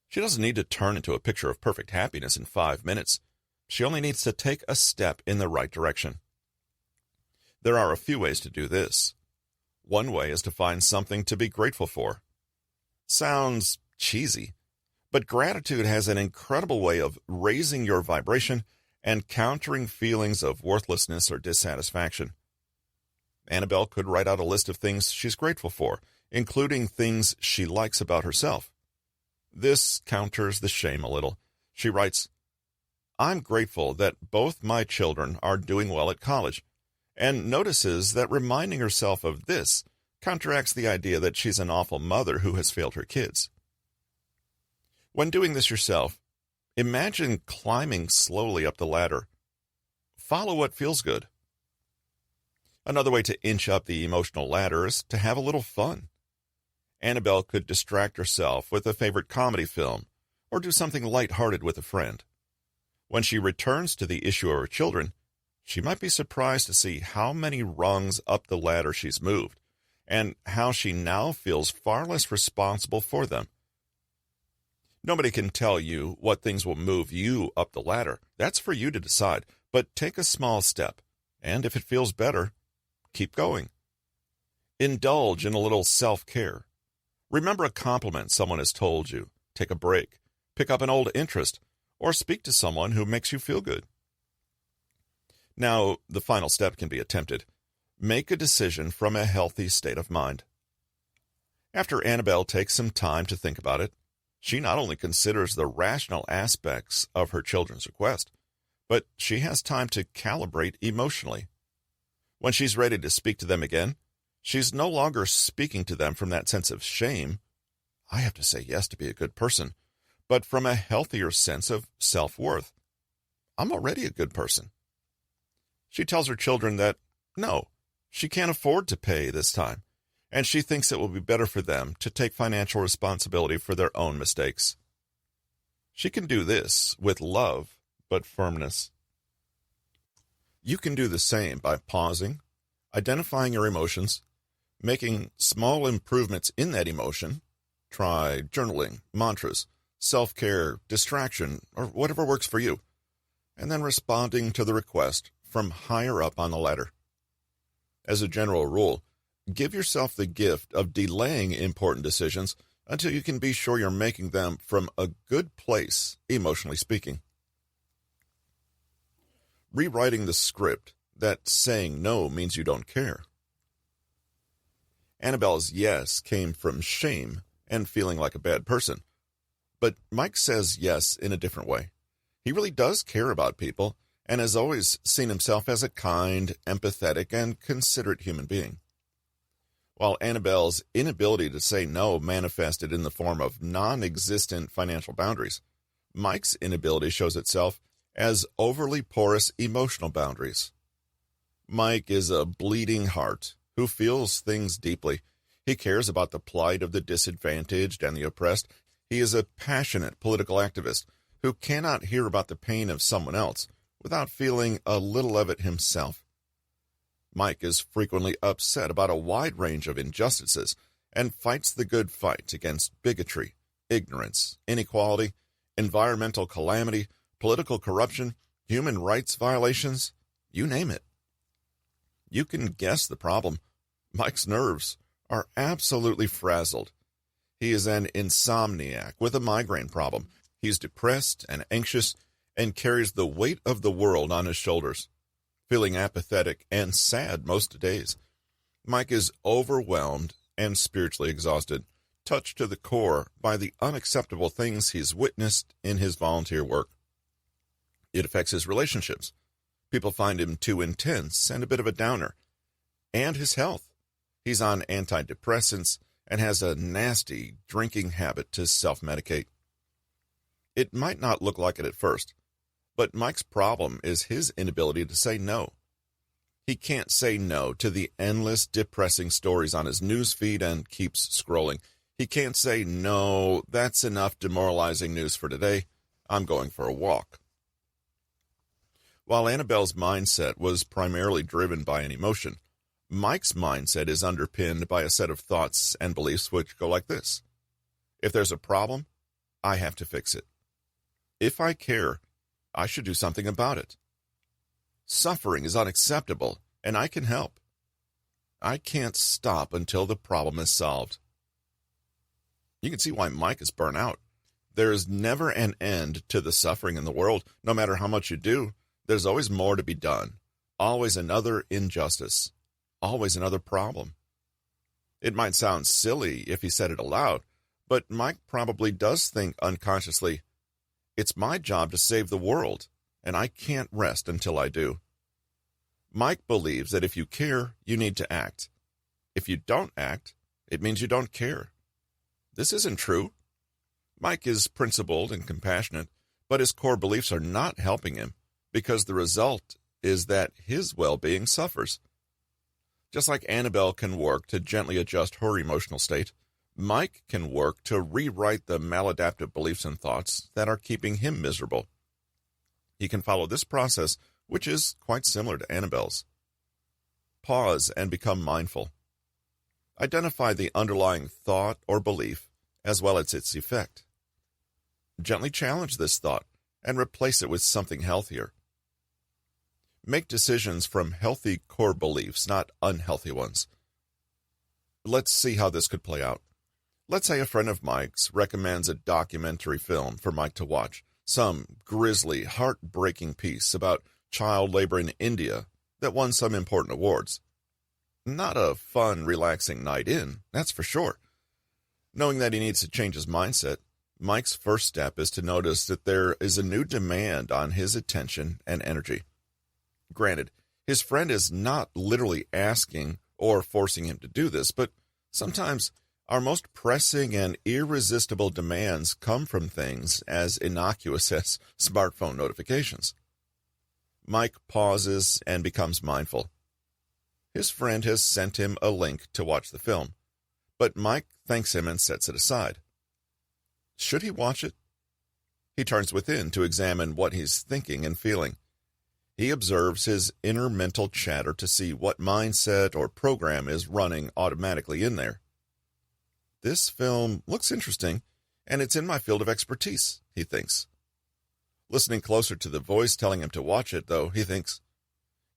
She doesn't need to turn into a picture of perfect happiness in 5 minutes. She only needs to take a step in the right direction. There are a few ways to do this. One way is to find something to be grateful for. Sounds cheesy, but gratitude has an incredible way of raising your vibration and countering feelings of worthlessness or dissatisfaction. Annabelle could write out a list of things she's grateful for, including things she likes about herself. This counters the shame a little. She writes, I'm grateful that both my children are doing well at college, and notices that reminding herself of this counteracts the idea that she's an awful mother who has failed her kids. When doing this yourself, imagine climbing slowly up the ladder. Follow what feels good. Another way to inch up the emotional ladder is to have a little fun. Annabelle could distract herself with a favorite comedy film or do something lighthearted with a friend. When she returns to the issue of her children, she might be surprised to see how many rungs up the ladder she's moved, and how she now feels far less responsible for them. Nobody can tell you what things will move you up the ladder. That's for you to decide, but take a small step, and if it feels better, keep going. Indulge in a little self-care. Remember a compliment someone has told you, take a break, pick up an old interest, or speak to someone who makes you feel good. Now, the final step can be attempted. Make a decision from a healthy state of mind. After Annabelle takes some time to think about it, she not only considers the rational aspects of her children's request, but she has time to calibrate emotionally. When she's ready to speak to them again, she's no longer speaking to them from that sense of shame, I have to say yes to be a good person, but from a healthier sense of self-worth. I'm already a good person. She tells her children that, no, she can't afford to pay this time, and she thinks it will be better for them to take financial responsibility for their own mistakes. She can do this with love, but firmness. You can do the same by pausing, identifying your emotions, making small improvements in that emotion. Try journaling, mantras, self-care, distraction, or whatever works for you, and then responding to the request from higher up on the ladder. As a general rule, give yourself the gift of delaying important decisions until you can be sure you're making them from a good place, emotionally speaking. Rewriting the script that saying no means you don't care. Annabelle's yes came from shame and feeling like a bad person. But Mike says yes in a different way. He really does care about people and has always seen himself as a kind, empathetic, and considerate human being. While Annabelle's inability to say no manifested in the form of non-existent financial boundaries, Mike's inability shows itself as overly porous emotional boundaries. Mike is a bleeding heart who feels things deeply. He cares about the plight of the disadvantaged and the oppressed. He is a passionate political activist who cannot hear about the pain of someone else without feeling a little of it himself. Mike is frequently upset about a wide range of injustices and fights the good fight against bigotry, ignorance, inequality, environmental calamity, political corruption, human rights violations, you name it. You can guess the problem. Mike's nerves are absolutely frazzled. He is an insomniac with a migraine problem. He's depressed and anxious and carries the weight of the world on his shoulders, feeling apathetic and sad most days. Mike is overwhelmed and spiritually exhausted, touched to the core by the unacceptable things he's witnessed in his volunteer work. It affects his relationships. People find him too intense and a bit of a downer. And his health. He's on antidepressants and has a nasty drinking habit to self-medicate. It might not look like it at first, but Mike's problem is his inability to say no. He can't say no to the endless depressing stories on his news feed and keeps scrolling. He can't say, no, that's enough demoralizing news for today. I'm going for a walk. While Annabelle's mindset was primarily driven by an emotion, Mike's mindset is underpinned by a set of thoughts and beliefs which go like this. If there's a problem, I have to fix it. If I care, I should do something about it. Suffering is unacceptable, and I can help. I can't stop until the problem is solved. You can see why Mike is burnt out. There is never an end to the suffering in the world. No matter how much you do, there's always more to be done. Always another injustice. Always another problem. It might sound silly if he said it aloud, but Mike probably does think unconsciously, it's my job to save the world, and I can't rest until I do. Mike believes that if you care, you need to act. If you don't act, it means you don't care. This isn't true. Mike is principled and compassionate, but his core beliefs are not helping him because the result is that his well-being suffers. Just like Annabelle can work to gently adjust her emotional state, Mike can work to rewrite the maladaptive beliefs and thoughts that are keeping him miserable. He can follow this process, which is quite similar to Annabelle's. Pause and become mindful. Identify the underlying thought or belief as well as its effect. Gently challenge this thought and replace it with something healthier. Make decisions from healthy core beliefs, not unhealthy ones. Let's see how this could play out. Let's say a friend of Mike's recommends a documentary film for Mike to watch, some grisly, heartbreaking piece about child labor in India that won some important awards. Not a fun, relaxing night in, that's for sure. Knowing that he needs to change his mindset, Mike's first step is to notice that there is a new demand on his attention and energy. Granted, his friend is not literally asking or forcing him to do this, but sometimes our most pressing and irresistible demands come from things as innocuous as smartphone notifications. Mike pauses and becomes mindful. His friend has sent him a link to watch the film, but Mike thanks him and sets it aside. Should he watch it? He turns within to examine what he's thinking and feeling. He observes his inner mental chatter to see what mindset or program is running automatically in there. This film looks interesting, and it's in my field of expertise, he thinks. Listening closer to the voice telling him to watch it, though, he thinks,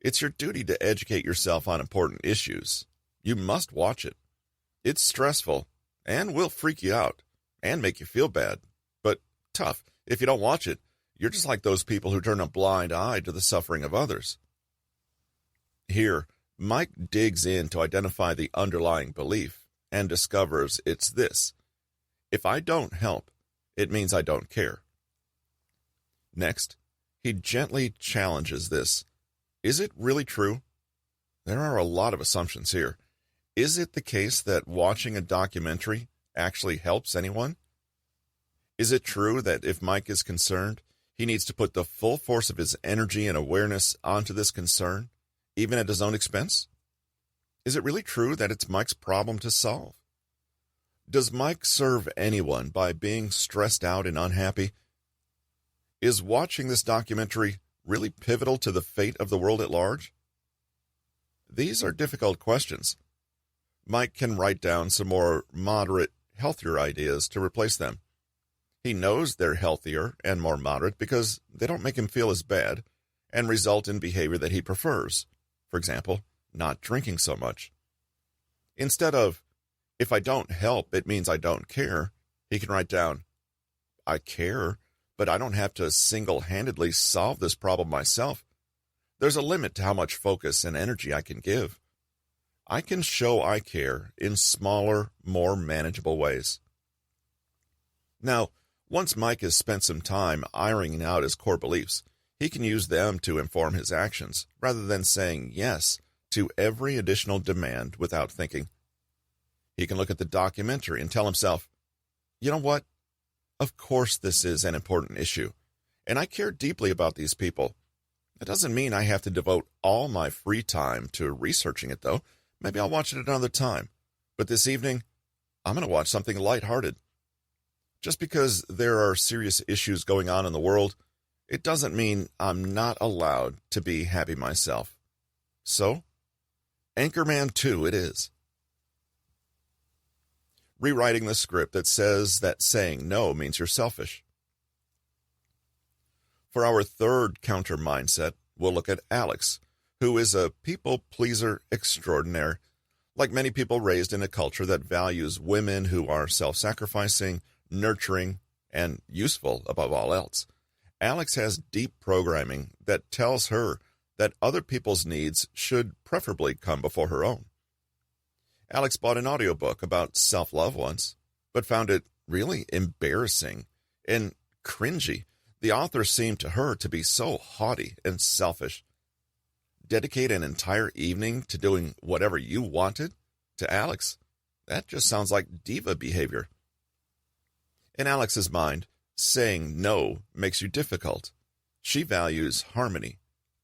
it's your duty to educate yourself on important issues. You must watch it. It's stressful, and will freak you out, and make you feel bad, but tough. If you don't watch it, you're just like those people who turn a blind eye to the suffering of others. Here, Mike digs in to identify the underlying belief and discovers it's this: if I don't help, it means I don't care. Next, he gently challenges this. Is it really true? There are a lot of assumptions here. Is it the case that watching a documentary actually helps anyone? Is it true that if Mike is concerned, he needs to put the full force of his energy and awareness onto this concern, even at his own expense? Is it really true that it's Mike's problem to solve? Does Mike serve anyone by being stressed out and unhappy? Is watching this documentary really pivotal to the fate of the world at large? These are difficult questions. Mike can write down some more moderate, healthier ideas to replace them. He knows they're healthier and more moderate because they don't make him feel as bad and result in behavior that he prefers. For example, not drinking so much. Instead of, if I don't help, it means I don't care, he can write down, I care, but I don't have to single-handedly solve this problem myself. There's a limit to how much focus and energy I can give. I can show I care in smaller, more manageable ways. Now, once Mike has spent some time ironing out his core beliefs, he can use them to inform his actions, rather than saying yes to every additional demand without thinking. He can look at the documentary and tell himself, you know what? Of course this is an important issue, and I care deeply about these people. It doesn't mean I have to devote all my free time to researching it, though. Maybe I'll watch it another time. But this evening, I'm going to watch something lighthearted. Just because there are serious issues going on in the world, it doesn't mean I'm not allowed to be happy myself. So, Anchorman 2 it is. Rewriting the script that says that saying no means you're selfish. For our third counter mindset, we'll look at Alex, who is a people-pleaser extraordinaire. Like many people raised in a culture that values women who are self-sacrificing, nurturing, and useful above all else, Alex has deep programming that tells her that other people's needs should preferably come before her own. Alex bought an audiobook about self-love once, but found it really embarrassing and cringy. The author seemed to her to be so haughty and selfish. Dedicate an entire evening to doing whatever you wanted? To Alex, that just sounds like diva behavior. In Alex's mind, saying no makes you difficult. She values harmony,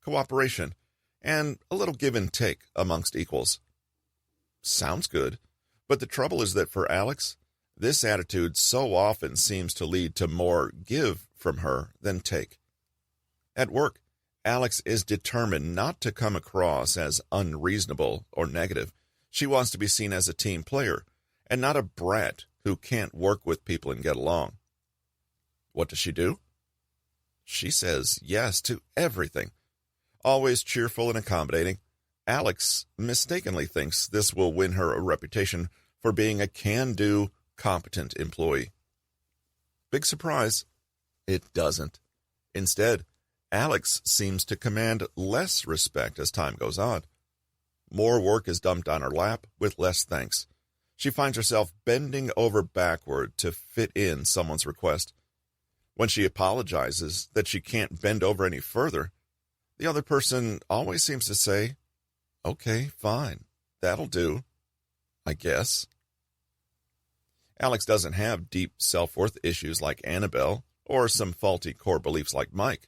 cooperation, and a little give and take amongst equals. Sounds good, but the trouble is that for Alex, this attitude so often seems to lead to more give from her than take. At work, Alex is determined not to come across as unreasonable or negative. She wants to be seen as a team player and not a brat who can't work with people and get along. What does she do? She says yes to everything. Always cheerful and accommodating, Alex mistakenly thinks this will win her a reputation for being a can-do, competent employee. Big surprise, it doesn't. Instead, Alex seems to command less respect as time goes on. More work is dumped on her lap with less thanks. She finds herself bending over backward to fit in someone's request. When she apologizes that she can't bend over any further, the other person always seems to say, okay, fine, that'll do, I guess. Alex doesn't have deep self-worth issues like Annabelle or some faulty core beliefs like Mike,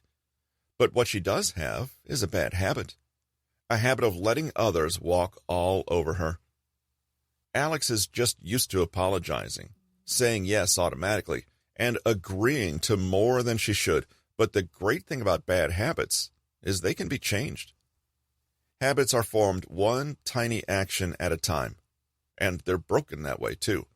But what she does have is a bad habit, a habit of letting others walk all over her. Alex is just used to apologizing, saying yes automatically, and agreeing to more than she should. But the great thing about bad habits is they can be changed. Habits are formed one tiny action at a time, and they're broken that way too.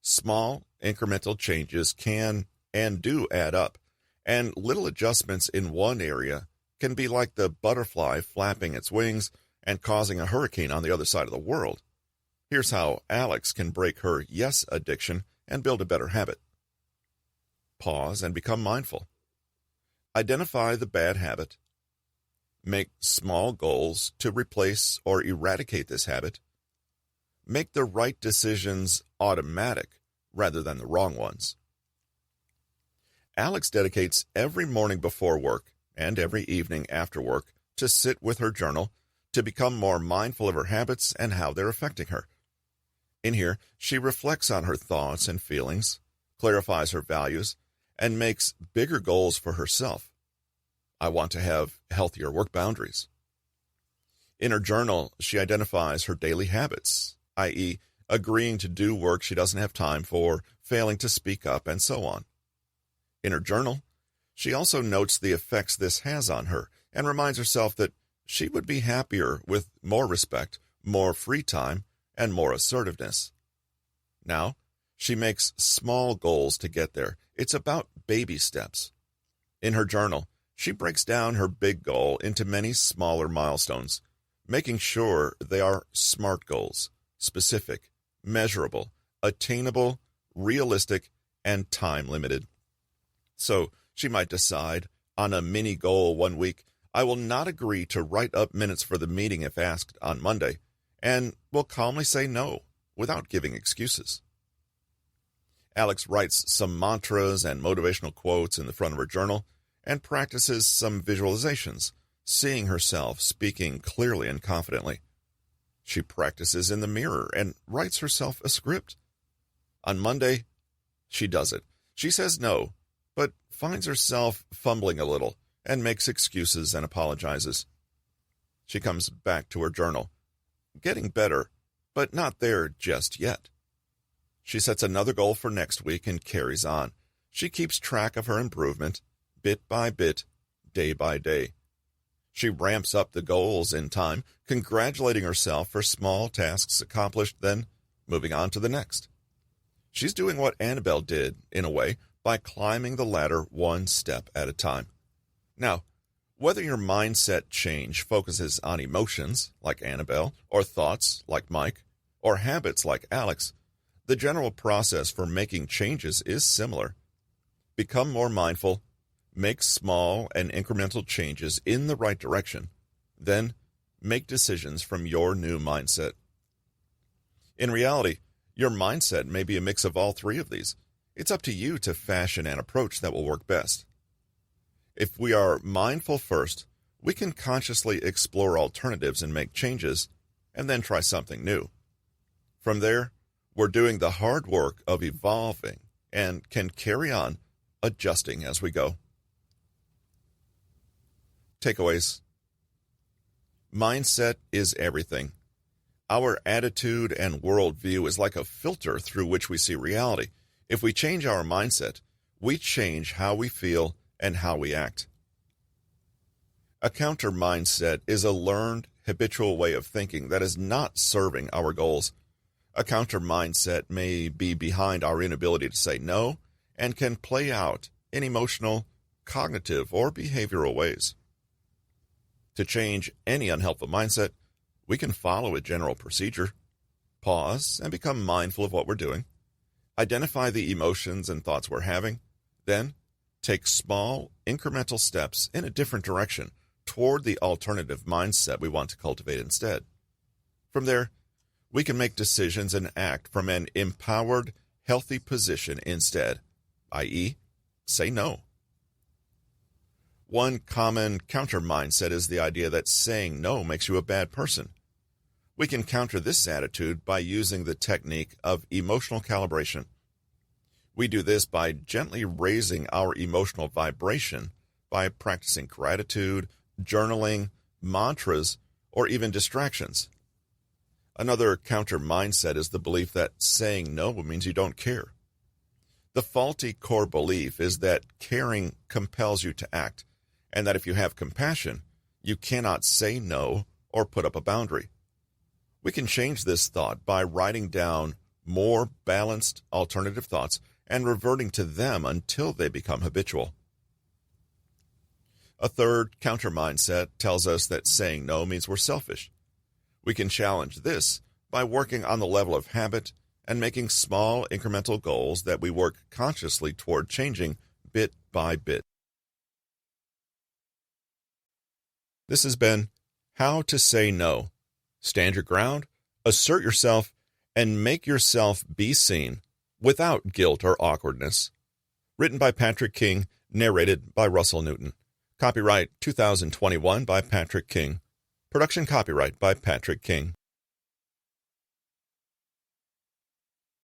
Small, incremental changes can and do add up, and little adjustments in one area can be like the butterfly flapping its wings and causing a hurricane on the other side of the world. Here's how Alex can break her yes addiction and build a better habit. Pause and become mindful. Identify the bad habit. Make small goals to replace or eradicate this habit. Make the right decisions automatic rather than the wrong ones. Alex dedicates every morning before work and every evening after work to sit with her journal to become more mindful of her habits and how they're affecting her. In here, she reflects on her thoughts and feelings, clarifies her values, and makes bigger goals for herself. I want to have healthier work boundaries. In her journal, she identifies her daily habits, i.e., agreeing to do work she doesn't have time for, failing to speak up, and so on. In her journal, she also notes the effects this has on her and reminds herself that she would be happier with more respect, more free time, and more assertiveness. Now, she makes small goals to get there. It's about baby steps. In her journal, she breaks down her big goal into many smaller milestones, making sure they are SMART goals, specific, measurable, attainable, realistic, and time-limited. So she might decide, on a mini goal one week, I will not agree to write up minutes for the meeting if asked on Monday, and will calmly say no without giving excuses. Alex writes some mantras and motivational quotes in the front of her journal and practices some visualizations, seeing herself speaking clearly and confidently. She practices in the mirror and writes herself a script. On Monday, she does it. She says no, but finds herself fumbling a little and makes excuses and apologizes. She comes back to her journal, getting better, but not there just yet. She sets another goal for next week and carries on. She keeps track of her improvement, bit by bit, day by day. She ramps up the goals in time, congratulating herself for small tasks accomplished, then moving on to the next. She's doing what Annabelle did, in a way, by climbing the ladder one step at a time. Now, whether your mindset change focuses on emotions, like Annabelle, or thoughts, like Mike, or habits, like Alex, the general process for making changes is similar. Become more mindful, make small and incremental changes in the right direction, then make decisions from your new mindset. In reality, your mindset may be a mix of all three of these. It's up to you to fashion an approach that will work best. If we are mindful first, we can consciously explore alternatives and make changes, and then try something new. From there, we're doing the hard work of evolving and can carry on adjusting as we go. Takeaways. Mindset is everything. Our attitude and worldview is like a filter through which we see reality. If we change our mindset, we change how we feel and how we act. A counter-mindset is a learned, habitual way of thinking that is not serving our goals. A counter-mindset may be behind our inability to say no and can play out in emotional, cognitive, or behavioral ways. To change any unhelpful mindset, we can follow a general procedure, pause and become mindful of what we're doing, identify the emotions and thoughts we're having, then take small, incremental steps in a different direction toward the alternative mindset we want to cultivate instead. From there, we can make decisions and act from an empowered, healthy position instead, i.e., say no. One common counter-mindset is the idea that saying no makes you a bad person. We can counter this attitude by using the technique of emotional calibration. We do this by gently raising our emotional vibration by practicing gratitude, journaling, mantras, or even distractions. Another counter mindset is the belief that saying no means you don't care. The faulty core belief is that caring compels you to act, and that if you have compassion, you cannot say no or put up a boundary. We can change this thought by writing down more balanced alternative thoughts and reverting to them until they become habitual. A third counter mindset tells us that saying no means we're selfish. We can challenge this by working on the level of habit and making small incremental goals that we work consciously toward changing bit by bit. This has been How to Say No. Stand your ground, assert yourself, and make yourself be seen without guilt or awkwardness. Written by Patrick King, narrated by Russell Newton. Copyright 2021 by Patrick King. Production copyright by Patrick King.